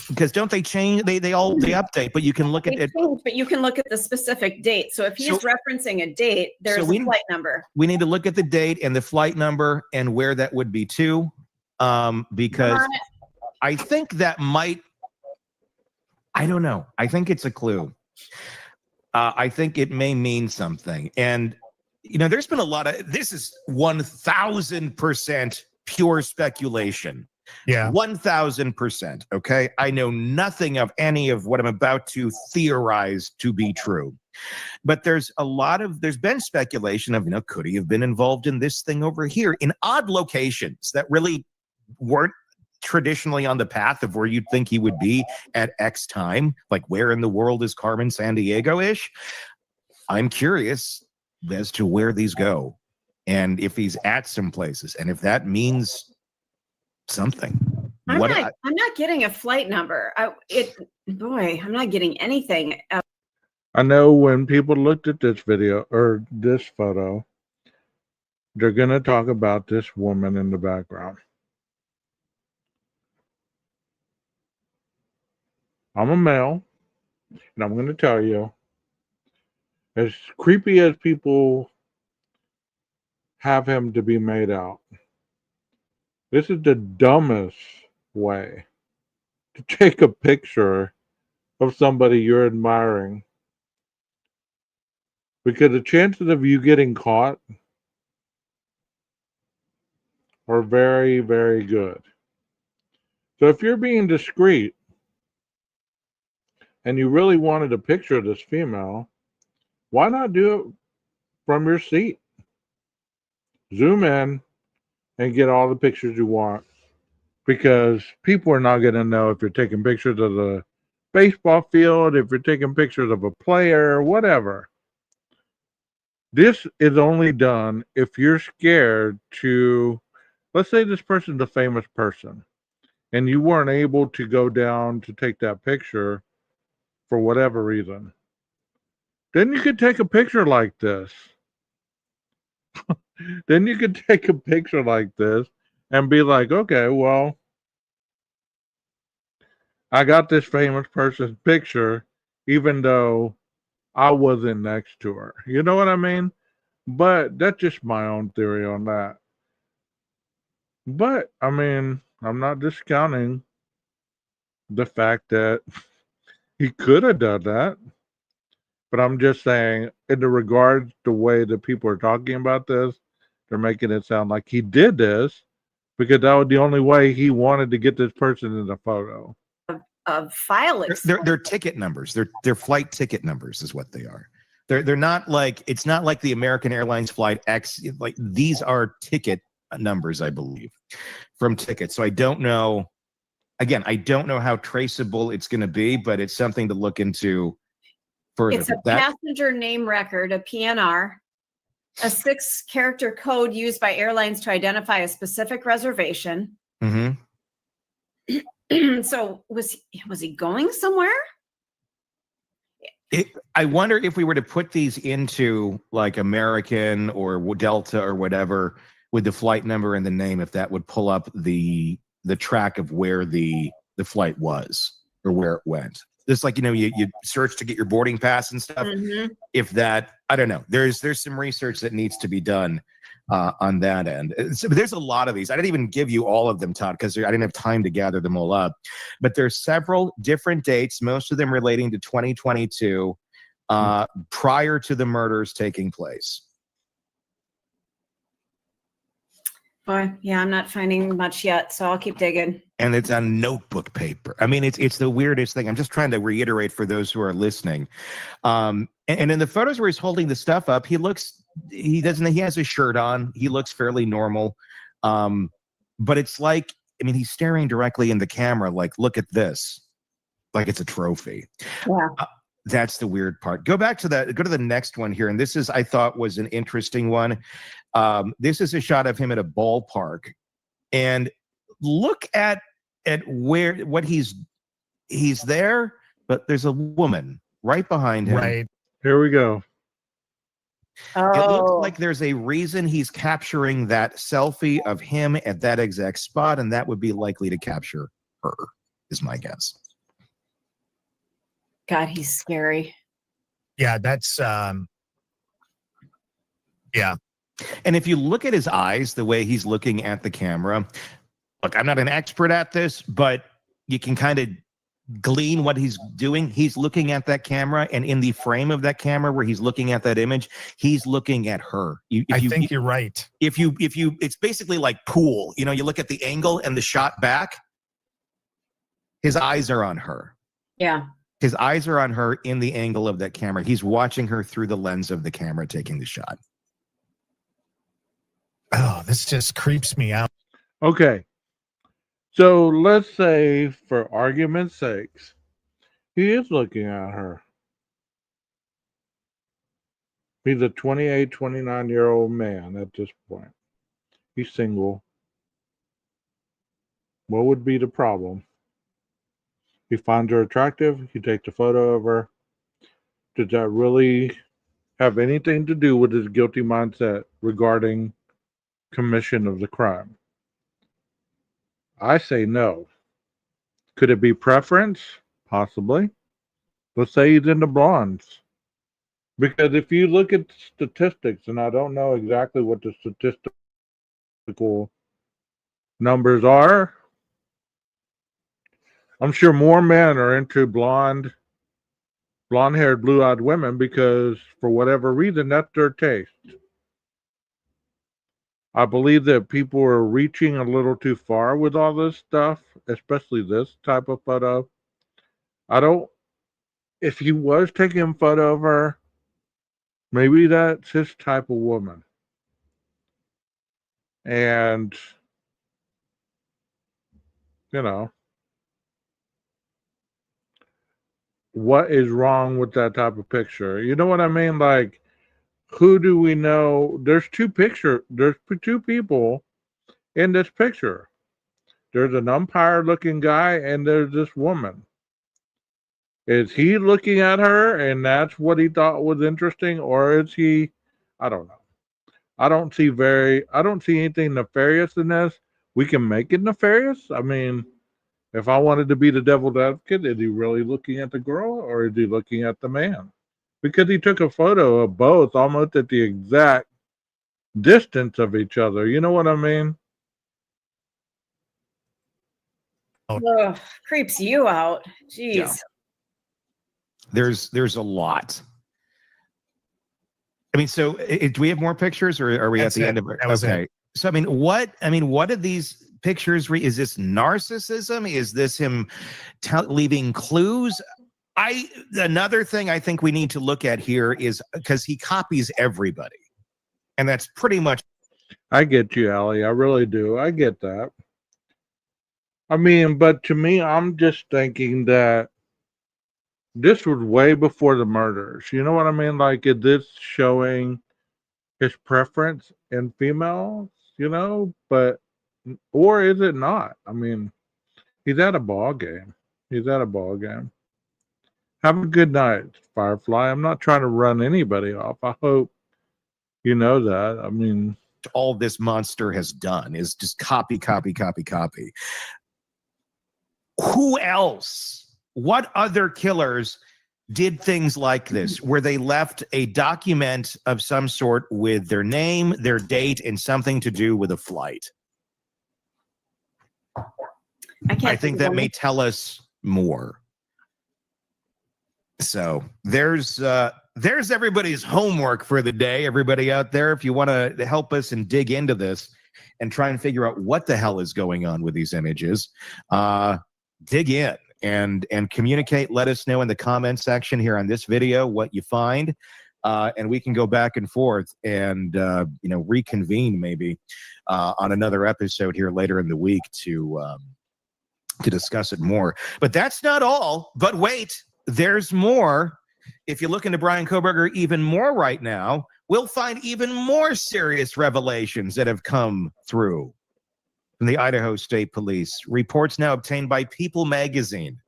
Because don't they change? They update, but you can look at it. But you can look at the specific date. So if he's referencing a date, there's a flight number. We need to look at the date and the flight number and where that would be to. Because I think that might, I don't know. I think it's a clue. I think it may mean something. And, there's been a lot of, this is 1000% pure speculation. Yeah. 1000%. Okay. I know nothing of any of what I'm about to theorize to be true. But there's been speculation of, could he have been involved in this thing over here in odd locations that really weren't traditionally on the path of where you'd think he would be at X time. Like, where in the world is Carmen Sandiego-ish? I'm curious as to where these go and if he's at some places and if that means something. I'm not getting a flight number. I'm not getting anything. I know when people looked at this video or this photo, they're going to talk about this woman in the background. I'm a male, and I'm going to tell you, as creepy as people have him to be made out, this is the dumbest way to take a picture of somebody you're admiring because the chances of you getting caught are very, very good. So if you're being discreet and you really wanted a picture of this female, why not do it from your seat? Zoom in and get all the pictures you want, because people are not going to know if you're taking pictures of the baseball field, if you're taking pictures of a player, whatever. This is only done if you're scared to, let's say this person's a famous person and you weren't able to go down to take that picture for whatever reason. Then you could take a picture like this. Then you could take a picture like this and be like, okay, well, I got this famous person's picture, even though I wasn't next to her. You know what I mean? But that's just my own theory on that. But I mean, I'm not discounting the fact that he could have done that. But I'm just saying, in the regards the way that people are talking about this, they're making it sound like he did this because that was the only way he wanted to get this person in the photo. Of file they're ticket numbers. They're flight ticket numbers is what they are. They're not like, it's not like the American Airlines flight X. Like, these are ticket numbers, I believe, from tickets. So I don't know. Again, I don't know how traceable it's going to be, but it's something to look into further. It's a passenger name record, a PNR, a 6-character code used by airlines to identify a specific reservation. Mm-hmm. So was he going somewhere? I wonder if we were to put these into like American or Delta or whatever with the flight number and the name, if that would pull up the track of where the flight was or where it went. Just like, you search to get your boarding pass and stuff. Mm-hmm. If that, I don't know. There's some research that needs to be done on that end. So there's a lot of these. I didn't even give you all of them, Todd, because I didn't have time to gather them all up. But there's several different dates, most of them relating to 2022, prior to the murders taking place. Boy, yeah, I'm not finding much yet, so I'll keep digging. And it's on notebook paper. I mean, it's the weirdest thing. I'm just trying to reiterate for those who are listening. And in the photos where he's holding the stuff up, he has his shirt on. He looks fairly normal. But it's like, I mean, he's staring directly in the camera, like, look at this, like it's a trophy. Yeah. That's the weird part. Go to the next one here. And this is, I thought, was an interesting one. This is a shot of him at a ballpark. And look at what he's there, but there's a woman right behind him. Right. Here we go. Oh. It looks like there's a reason he's capturing that selfie of him at that exact spot, and that would be likely to capture her, is my guess. God, he's scary. Yeah, that's yeah. And if you look at his eyes, the way he's looking at the camera, look, I'm not an expert at this, but you can kind of glean what he's doing. He's looking at that camera, and in the frame of that camera where he's looking at that image, he's looking at her. I think you're right. If you, it's basically like pool. You look at the angle and the shot back. His eyes are on her. Yeah. His eyes are on her in the angle of that camera. He's watching her through the lens of the camera taking the shot. Oh, this just creeps me out. Okay. So let's say, for argument's sakes, he is looking at her. He's a 28, 29-year-old man at this point. He's single. What would be the problem? He finds her attractive. He takes a photo of her. Does that really have anything to do with his guilty mindset regarding commission of the crime? I say no. Could it be preference? Possibly. Let's say he's into blondes. Because if you look at statistics, and I don't know exactly what the statistical numbers are, I'm sure more men are into blonde blonde-haired, blue-eyed women because for whatever reason, that's their taste. I believe that people are reaching a little too far with all this stuff, especially this type of photo. I don't, if he was taking a photo of her, maybe that's his type of woman. And, you know, what is wrong with that type of picture? You know what I mean? Like, who do we know? There's two people in this picture. There's an umpire-looking guy, and there's this woman. Is he looking at her, and that's what he thought was interesting, or is he? I don't know. I don't see anything nefarious in this. We can make it nefarious. I mean, if I wanted to be the devil's advocate, is he really looking at the girl, or is he looking at the man? Because he took a photo of both almost at the exact distance of each other. You know what I mean? Ugh, creeps you out. Jeez. Yeah. There's a lot. I mean, so do we have more pictures, or are we at the end of it? Okay. So I mean, what are these pictures? Is this narcissism? Is this him leaving clues? Another thing I think we need to look at here is because he copies everybody, and that's pretty much. I get you, Allie. I really do. I get that. I mean, but to me, I'm just thinking that this was way before the murders. You know what I mean? Like, is this showing his preference in females? You know, or is it not? I mean, he's at a ball game. Have a good night, Firefly. I'm not trying to run anybody off. I hope you know that. I mean, all this monster has done is just copy. Who else? What other killers did things like this, where they left a document of some sort with their name, their date, and something to do with a flight? I think that may tell us more. So there's everybody's homework for the day. Everybody out there, if you want to help us and dig into this and try and figure out what the hell is going on with these images, dig in and communicate. Let us know in the comment section here on this video what you find, and we can go back and forth and reconvene maybe on another episode here later in the week to discuss it more. But that's not all. But wait. There's more. If you look into Brian Kohberger even more right now, we'll find even more serious revelations that have come through from the Idaho State Police. Reports now obtained by People magazine.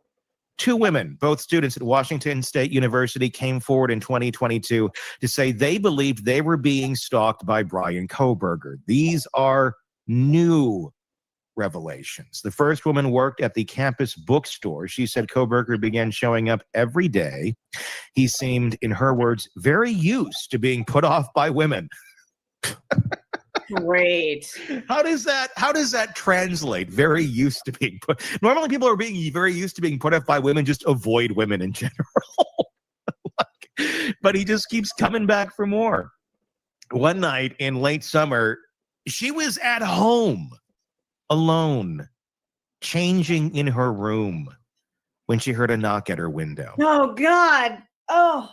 2 women, both students at Washington State University, came forward in 2022 to say they believed they were being stalked by Brian Kohberger. These are new revelations. The first woman worked at the campus bookstore. She said Kohberger began showing up every day. He seemed, in her words, very used to being put off by women. Great. How does that translate? Very used to being put. Normally people are being very used to being put off by women, just avoid women in general. But he just keeps coming back for more. One night in late summer, she was at home alone, changing in her room, when she heard a knock at her window. Oh, God. Oh.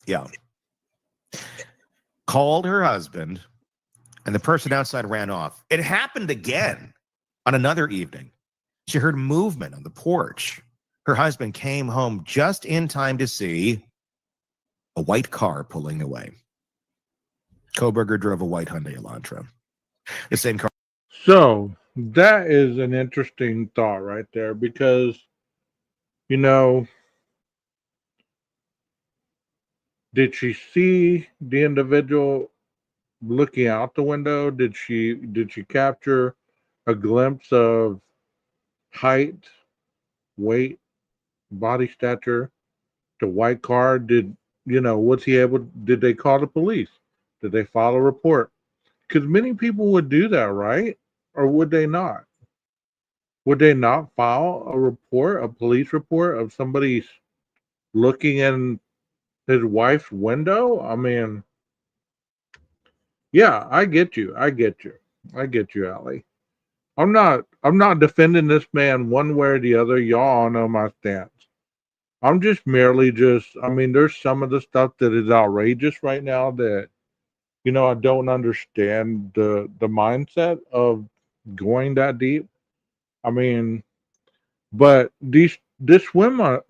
Yeah. Called her husband, and the person outside ran off. It happened again on another evening. She heard movement on the porch. Her husband came home just in time to see a white car pulling away. Kohberger drove a white Hyundai Elantra. The same car. So that is an interesting thought right there, because, did she see the individual looking out the window? Did she capture a glimpse of height, weight, body stature, the white car? Did they call the police? Did they file a report? Because many people would do that, right? Or would they not? Would they not file a police report of somebody's looking in his wife's window. I mean, yeah, I get you. I get you. I get you, Allie. I'm not defending this man one way or the other. Y'all all know my stance. I'm just merely I mean, there's some of the stuff that is outrageous right now that, I don't understand the mindset of going that deep. I mean, but this woman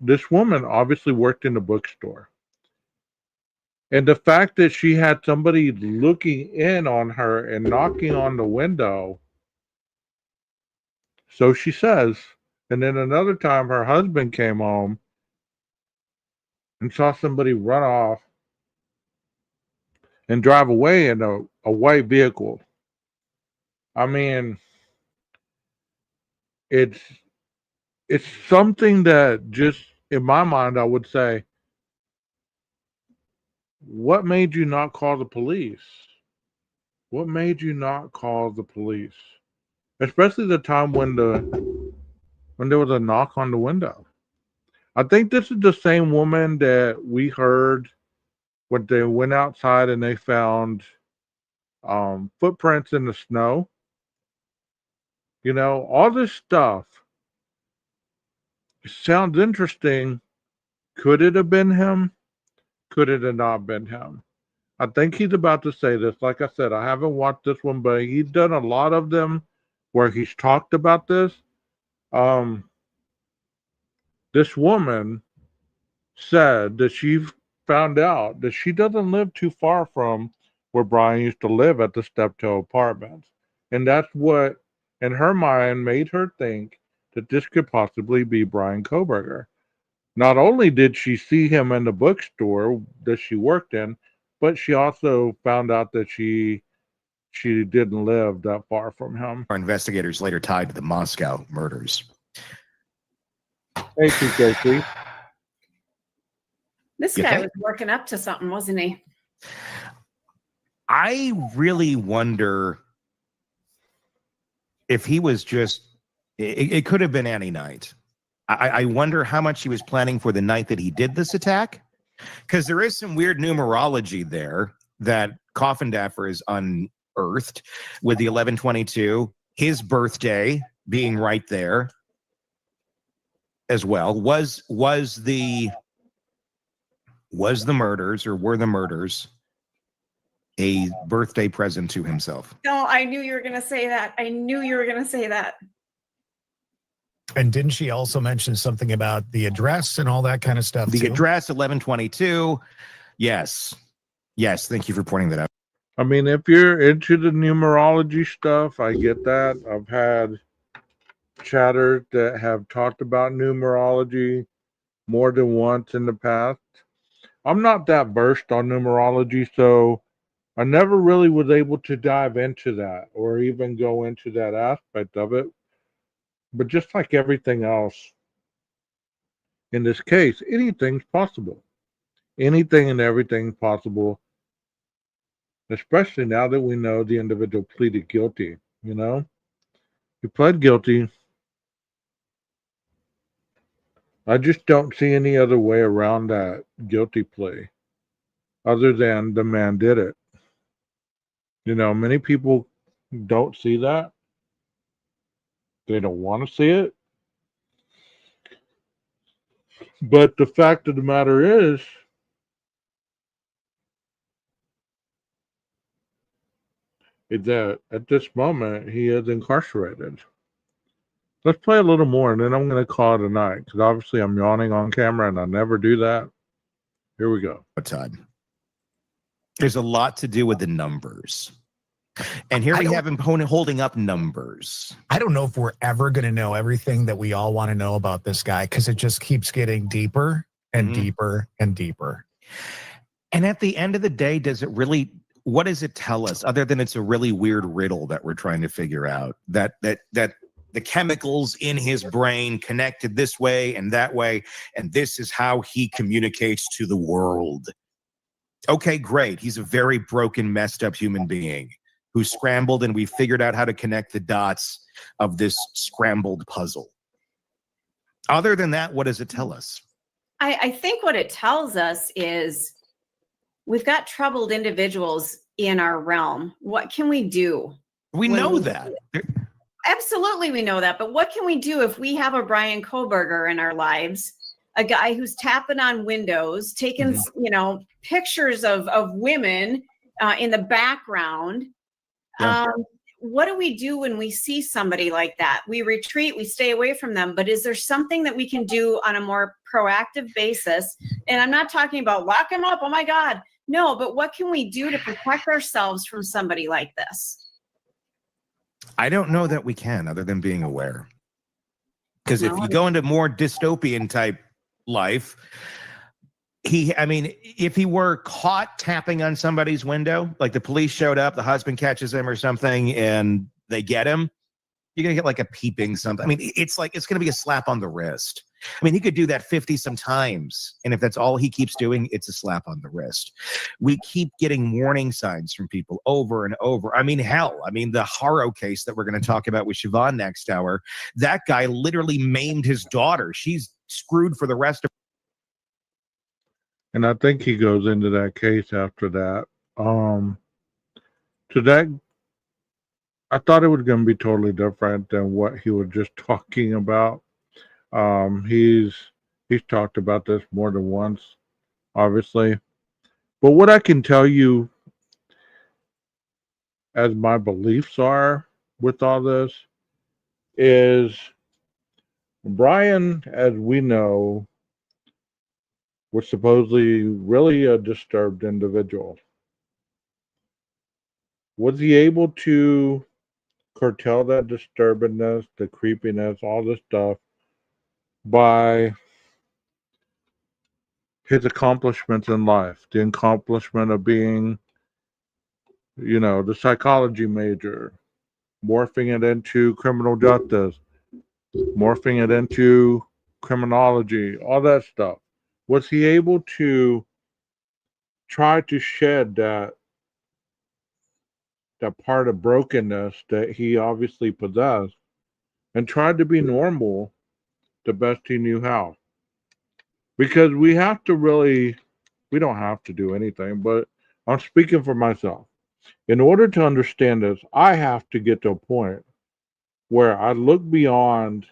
obviously worked in the bookstore. And the fact that she had somebody looking in on her and knocking on the window, so she says, and then another time her husband came home and saw somebody run off and drive away in a white vehicle. I mean, it's it's something that just in my mind I would say, what made you not call the police? What made you not call the police? Especially the time when there was a knock on the window. I think this is the same woman that we heard when they went outside and they found footprints in the snow. All this stuff sounds interesting. Could it have been him? Could it have not been him? I think he's about to say this. Like I said, I haven't watched this one, but he's done a lot of them where he's talked about this. This woman said that she found out that she doesn't live too far from where Brian used to live at the Steptoe Apartments. And that's what, in her mind, made her think that this could possibly be Brian Kohberger. Not only did she see him in the bookstore that she worked in, but she also found out that she didn't live that far from him. Our investigators later tied to the Moscow murders. Hey, TKC. This guy was working up to something, wasn't he? I really wonder if he was just, it could have been any night. I wonder how much he was planning for the night that he did this attack. Because there is some weird numerology there that Coffindaffer is unearthed with the 1122, his birthday being right there as well. Was the murders, or were the murders, a birthday present to himself? No, I knew you were going to say that. I knew you were going to say that. And didn't she also mention something about the address and all that kind of stuff? The address, 1122. Yes. Yes. Thank you for pointing that out. I mean, if you're into the numerology stuff, I get that. I've had chatters that have talked about numerology more than once in the past. I'm not that versed on numerology, so I never really was able to dive into that or even go into that aspect of it. But just like everything else, in this case, anything's possible. Anything and everything's possible, especially now that we know the individual pleaded guilty, He pled guilty. I just don't see any other way around that guilty plea other than the man did it. Many people don't see that. They don't want to see it. But the fact of the matter is, that at this moment, he is incarcerated. Let's play a little more, and then I'm going to call it a night, because obviously I'm yawning on camera, and I never do that. Here we go. Time. There's a lot to do with the numbers. And here we have him holding up numbers. I don't know if we're ever going to know everything that we all want to know about this guy, because it just keeps getting deeper and deeper and deeper. And at the end of the day, what does it tell us, other than it's a really weird riddle that we're trying to figure out, that the chemicals in his brain connected this way and that way, and this is how he communicates to the world. Okay, great. He's a very broken, messed up human being who scrambled, and we figured out how to connect the dots of this scrambled puzzle. Other than that, what does it tell us? I think what it tells us is we've got troubled individuals in our realm. What can we do? We know that. Absolutely, we know that. But what can we do if we have a Brian Kohberger in our lives, a guy who's tapping on windows, taking pictures of women in the background? Yeah. What do we do when we see somebody like that? We retreat, we stay away from them. But is there something that we can do on a more proactive basis? And I'm not talking about lock him up. Oh my God. No, but what can we do to protect ourselves from somebody like this? I don't know that we can, other than being aware. Because if you go into more dystopian type life, if he were caught tapping on somebody's window, like the police showed up, the husband catches him or something, and they get him, you're gonna get like a peeping something. I mean, it's gonna be a slap on the wrist. I mean, he could do that 50 some times, and if that's all he keeps doing, it's a slap on the wrist. We keep getting warning signs from people over and over. I mean, hell, the Haro case that we're going to talk about with Siobhan next hour, that guy literally maimed his daughter. She's screwed for the rest of. And I think he goes into that case after that. To that, I thought it was going to be totally different than what he was just talking about. He's talked about this more than once, obviously. But what I can tell you as my beliefs are with all this is Brian, as we know, was supposedly really a disturbed individual. Was he able to curtail that disturbedness, the creepiness, all this stuff by his accomplishments in life? The accomplishment of being, the psychology major, morphing it into criminal justice, morphing it into criminology, all that stuff. Was he able to try to shed that part of brokenness that he obviously possessed and tried to be normal the best he knew how? Because we don't have to do anything, but I'm speaking for myself. In order to understand this, I have to get to a point where I look beyond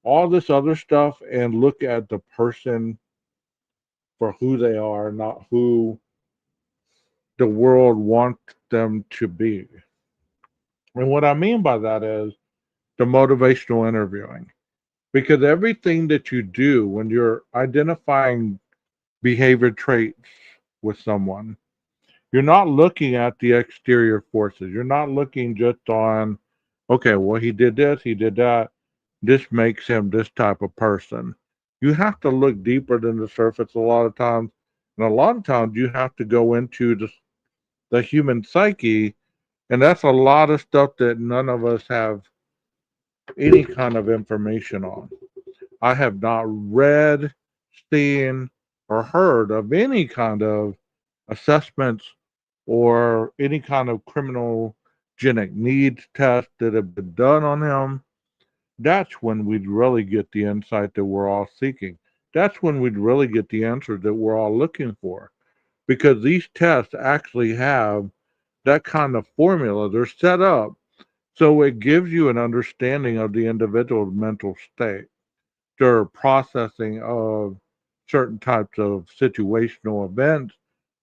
all this other stuff and look at the person for who they are, not who the world wants them to be. And what I mean by that is the motivational interviewing. Because everything that you do when you're identifying behavior traits with someone, you're not looking at the exterior forces. You're not looking just on, okay, well, he did this, he did that. This makes him this type of person. You have to look deeper than the surface a lot of times. And a lot of times you have to go into the human psyche. And that's a lot of stuff that none of us have any kind of information on. I have not read, seen, or heard of any kind of assessments or any kind of criminogenic needs test that have been done on him. That's when we'd really get the insight that we're all seeking. That's when we'd really get the answer that we're all looking for. Because these tests actually have that kind of formula. They're set up so it gives you an understanding of the individual's mental state, their processing of certain types of situational events,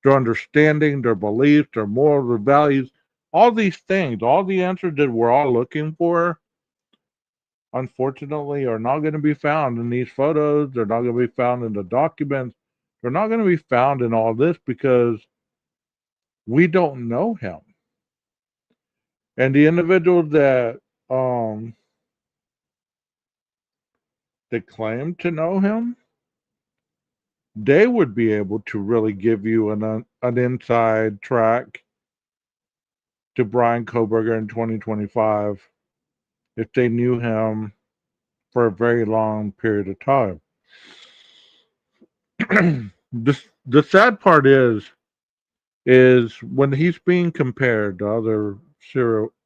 their understanding, their beliefs, their morals, their values, all these things, all the answers that we're all looking for, unfortunately, are not going to be found in these photos. They're not going to be found in the documents. They're not going to be found in all this because we don't know him. And the individuals that claim to know him, they would be able to really give you an inside track to Brian Kohberger in 2025 if they knew him for a very long period of time. The sad part is when he's being compared to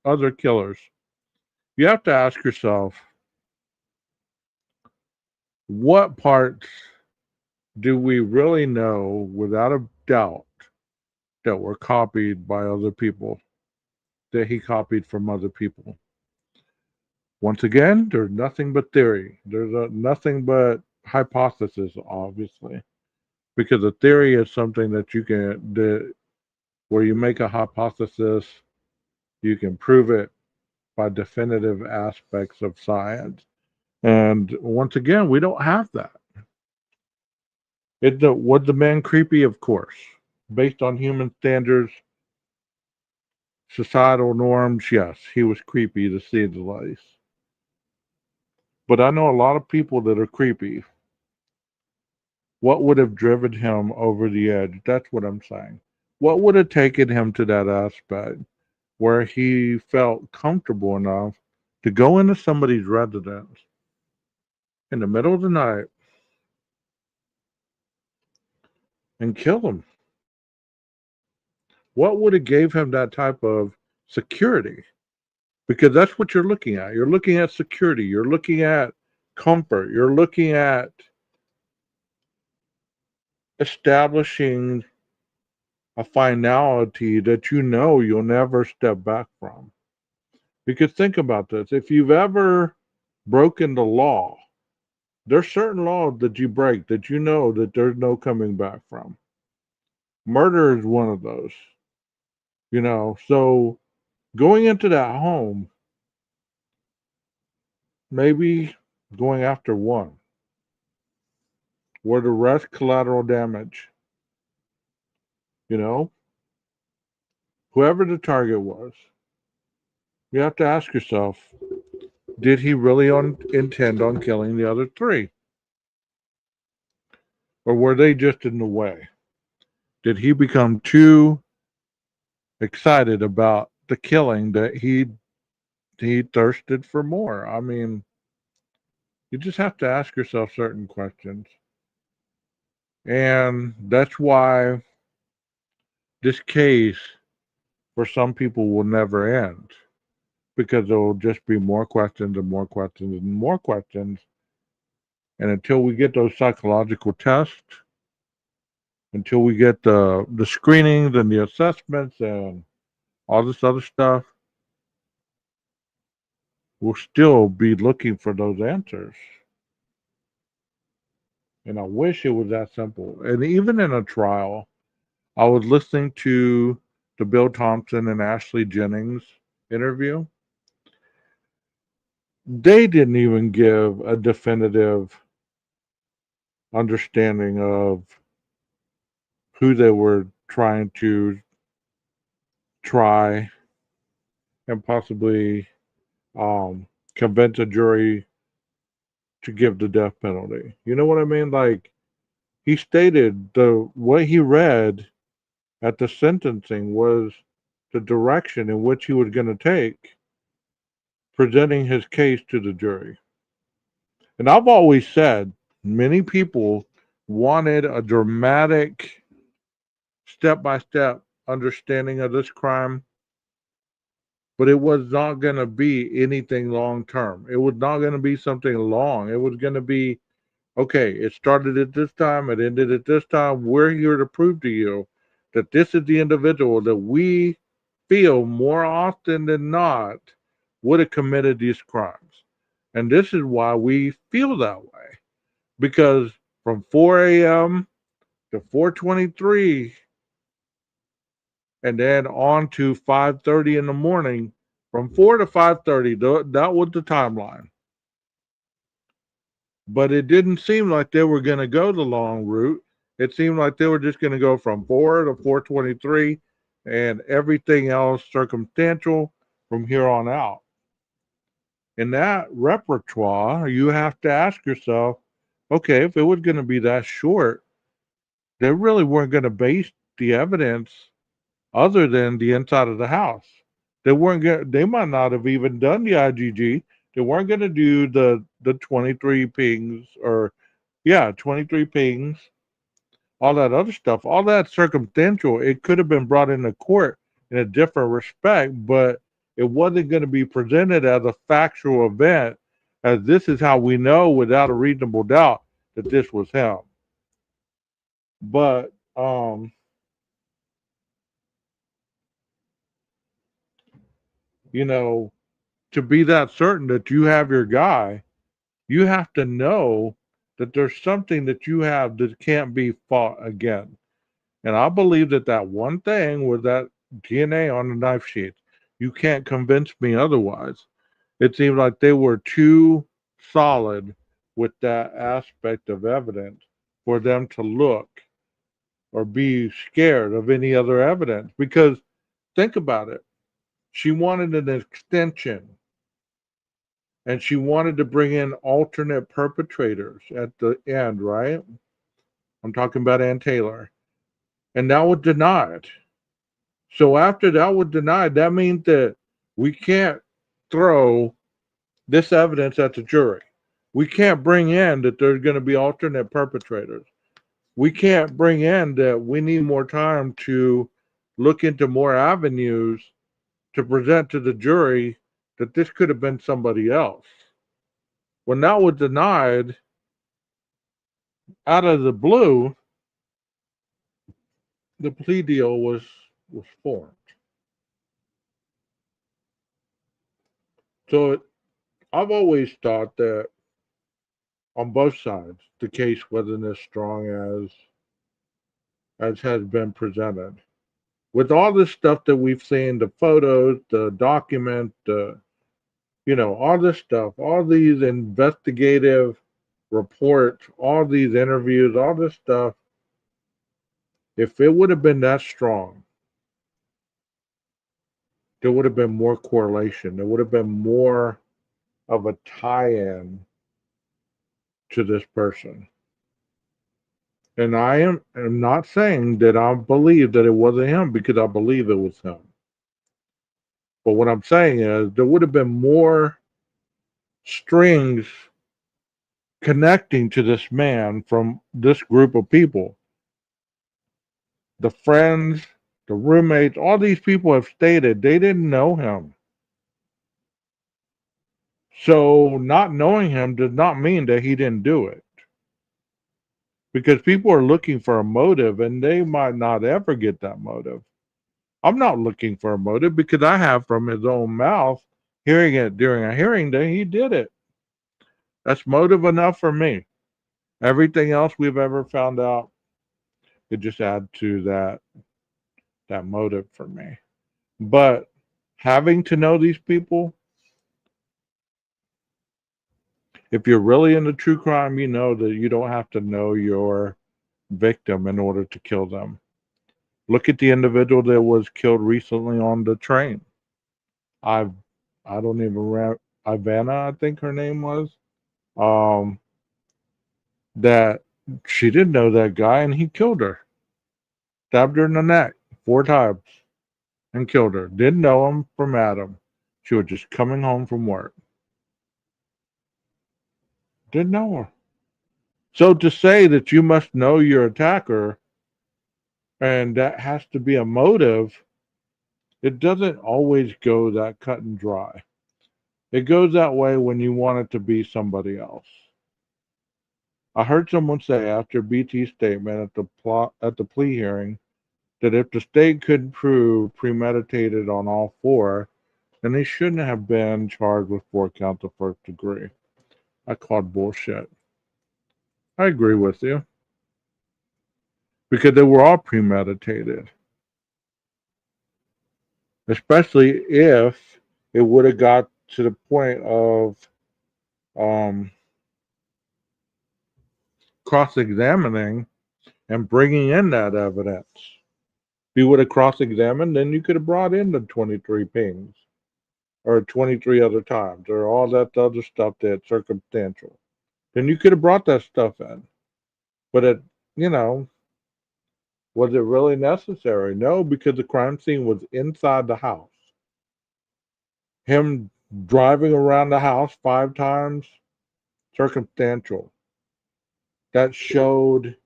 other killers, you have to ask yourself, what parts do we really know without a doubt that were copied by other people, that he copied from other people? Once again, there's nothing but theory. There's nothing but hypothesis, obviously, because a theory is something that where you make a hypothesis, you can prove it by definitive aspects of science. And once again, we don't have that. Was the man creepy? Of course. Based on human standards, societal norms, yes, he was creepy to say the least. But I know a lot of people that are creepy. What would have driven him over the edge? That's what I'm saying. What would have taken him to that aspect where he felt comfortable enough to go into somebody's residence in the middle of the night and kill them? What would have gave him that type of security? Because that's what you're looking at. You're looking at security. You're looking at comfort. You're looking at establishing a finality that you know you'll never step back from. Because think about this. If you've ever broken the law, there's certain laws that you break that you know that there's no coming back from. Murder is one of those. So going into that home, maybe going after one, where the rest collateral damage, you know, whoever the target was, you have to ask yourself, did he really intend on killing the other three? Or were they just in the way? Did he become too excited about the killing that he thirsted for more? I mean, you just have to ask yourself certain questions. And that's why this case for some people will never end, because there will just be more questions and more questions and more questions. And until we get those psychological tests, until we get the screenings and the assessments and all this other stuff, we'll still be looking for those answers. And I wish it was that simple. And even in a trial, I was listening to the Bill Thompson and Ashley Jennings interview. They didn't even give a definitive understanding of who they were trying to try and possibly convince a jury to give the death penalty. You know what I mean? Like, he stated what he read at the sentencing was the direction in which he was going to take presenting his case to the jury. And I've always said many people wanted a dramatic step-by-step understanding of this crime, but it was not going to be anything long-term. It was not going to be something long. It was going to be, okay, it started at this time, it ended at this time. We're here to prove to you that this is the individual that we feel more often than not would have committed these crimes. And this is why we feel that way. Because from 4 a.m. to 4:23 and then on to 5:30 in the morning, from 4 to 5:30, that was the timeline. But it didn't seem like they were going to go the long route. It seemed like they were just going to go from 4 to 4:23 and everything else circumstantial from here on out. In that repertoire, you have to ask yourself, okay, if it was going to be that short, they really weren't going to base the evidence other than the inside of the house. They might not have even done the IgG. They weren't going to do the 23 pings 23 pings, all that other stuff, all that circumstantial. It could have been brought into court in a different respect, but it wasn't going to be presented as a factual event, as this is how we know without a reasonable doubt that this was him. But you know, to be that certain that you have your guy, you have to know that there's something that you have that can't be fought again. And I believe that that one thing was that DNA on the knife sheath. You can't convince me otherwise. It seemed like they were too solid with that aspect of evidence for them to look or be scared of any other evidence. Because think about it. She wanted an extension and she wanted to bring in alternate perpetrators at the end, right? I'm talking about Ann Taylor. And that was denied. So after that was denied, that means that we can't throw this evidence at the jury. We can't bring in that there's going to be alternate perpetrators. We can't bring in that we need more time to look into more avenues to present to the jury that this could have been somebody else. When that was denied out of the blue, the plea deal was formed. So I've always thought that on both sides, the case wasn't as strong as has been presented. With all this stuff that we've seen, the photos, the document, all this stuff, all these investigative reports, all these interviews, all this stuff, if it would have been that strong, there would have been more correlation. There would have been more of a tie-in to this person. And am not saying that I believe that it wasn't him because I believe it was him. But what I'm saying is there would have been more strings connecting to this man from this group of people. The friends, the roommates, all these people have stated they didn't know him. So not knowing him does not mean that he didn't do it. Because people are looking for a motive and they might not ever get that motive. I'm not looking for a motive because I have from his own mouth, hearing it during a hearing, that he did it. That's motive enough for me. Everything else we've ever found out, it just adds to that motive for me. But having to know these people, if you're really into true crime, you know that you don't have to know your victim in order to kill them. Look at the individual that was killed recently on the train. I don't even remember. Ivana, I think her name was. Um, that she didn't know that guy and he killed her. Stabbed her in the neck 4 times and killed her. Didn't know him from Adam. She was just coming home from work. Didn't know her. So to say that you must know your attacker and that has to be a motive, it doesn't always go that cut and dry. It goes that way when you want it to be somebody else. I heard someone say after BT's statement at the plea hearing that if the state could prove premeditated on all four, then they shouldn't have been charged with 4 counts of first degree. I called bullshit. I agree with you. Because they were all premeditated. Especially if it would have got to the point of cross-examining and bringing in that evidence. If you would have cross-examined, then you could have brought in the 23 pings or 23 other times or all that other stuff that's circumstantial. Then you could have brought that stuff in. But was it really necessary? No, because the crime scene was inside the house. Him driving around the house 5 times, circumstantial. That showed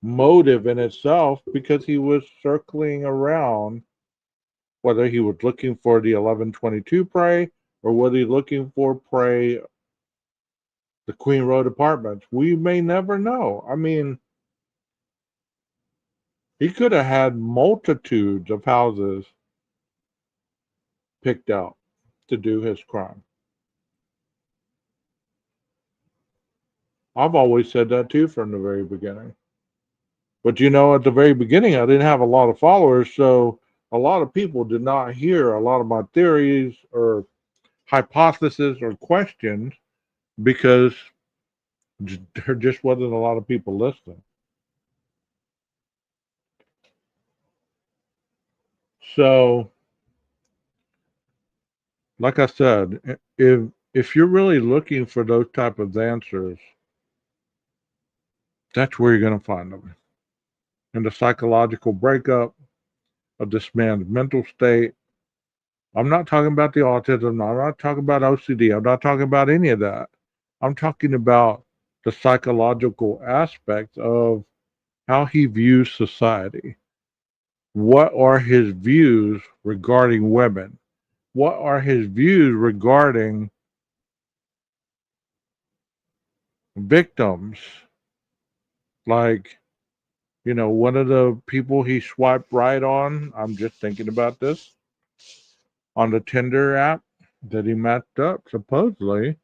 motive in itself because he was circling around, whether he was looking for the 1122 prey or whether he's looking for prey, the Queen Road Apartments. We may never know. I mean, He could have had multitudes of houses picked out to do his crime. I've always said that too from the very beginning. But you know, at the very beginning, I didn't have a lot of followers, so a lot of people did not hear a lot of my theories or hypotheses or questions because there just wasn't a lot of people listening. So, like I said, if you're really looking for those type of answers, that's where you're going to find them. In the psychological breakup of this man's mental state. I'm not talking about the autism. I'm not talking about OCD. I'm not talking about any of that. I'm talking about the psychological aspects of how he views society. What are his views regarding women? What are his views regarding victims? Like, you know, one of the people he swiped right on, I'm just thinking about this, on the Tinder app that he matched up, supposedly,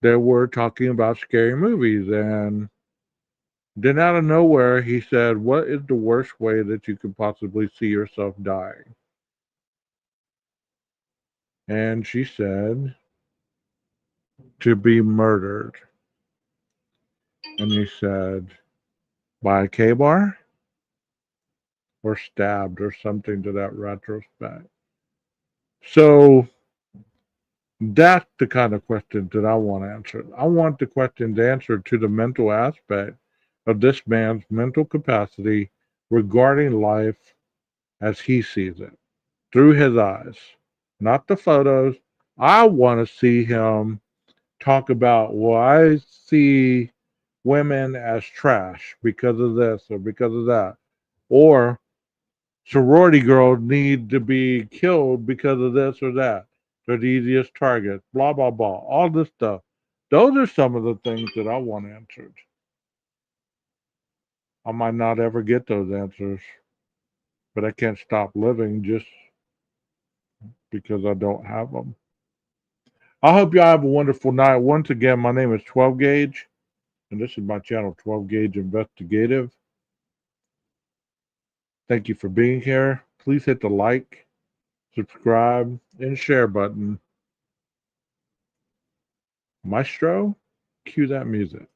they were talking about scary movies. And then out of nowhere, he said, "What is the worst way that you could possibly see yourself dying?" And she said, "To be murdered." And he said, "By a K-bar or stabbed or something to that retrospect." So that's the kind of question that I want answered. I want the questions answered to the mental aspect of this man's mental capacity regarding life as he sees it through his eyes, not the photos. I want to see him talk about, well, I see women as trash because of this or because of that, or sorority girls need to be killed because of this or that. They're the easiest target, blah, blah, blah, all this stuff. Those are some of the things that I want answered. I might not ever get those answers, but I can't stop living just because I don't have them. I hope y'all have a wonderful night. Once again, my name is 12 Gauge, and this is my channel, 12 Gauge Investigative. Thank you for being here. Please hit the like, subscribe, and share button. Maestro, cue that music.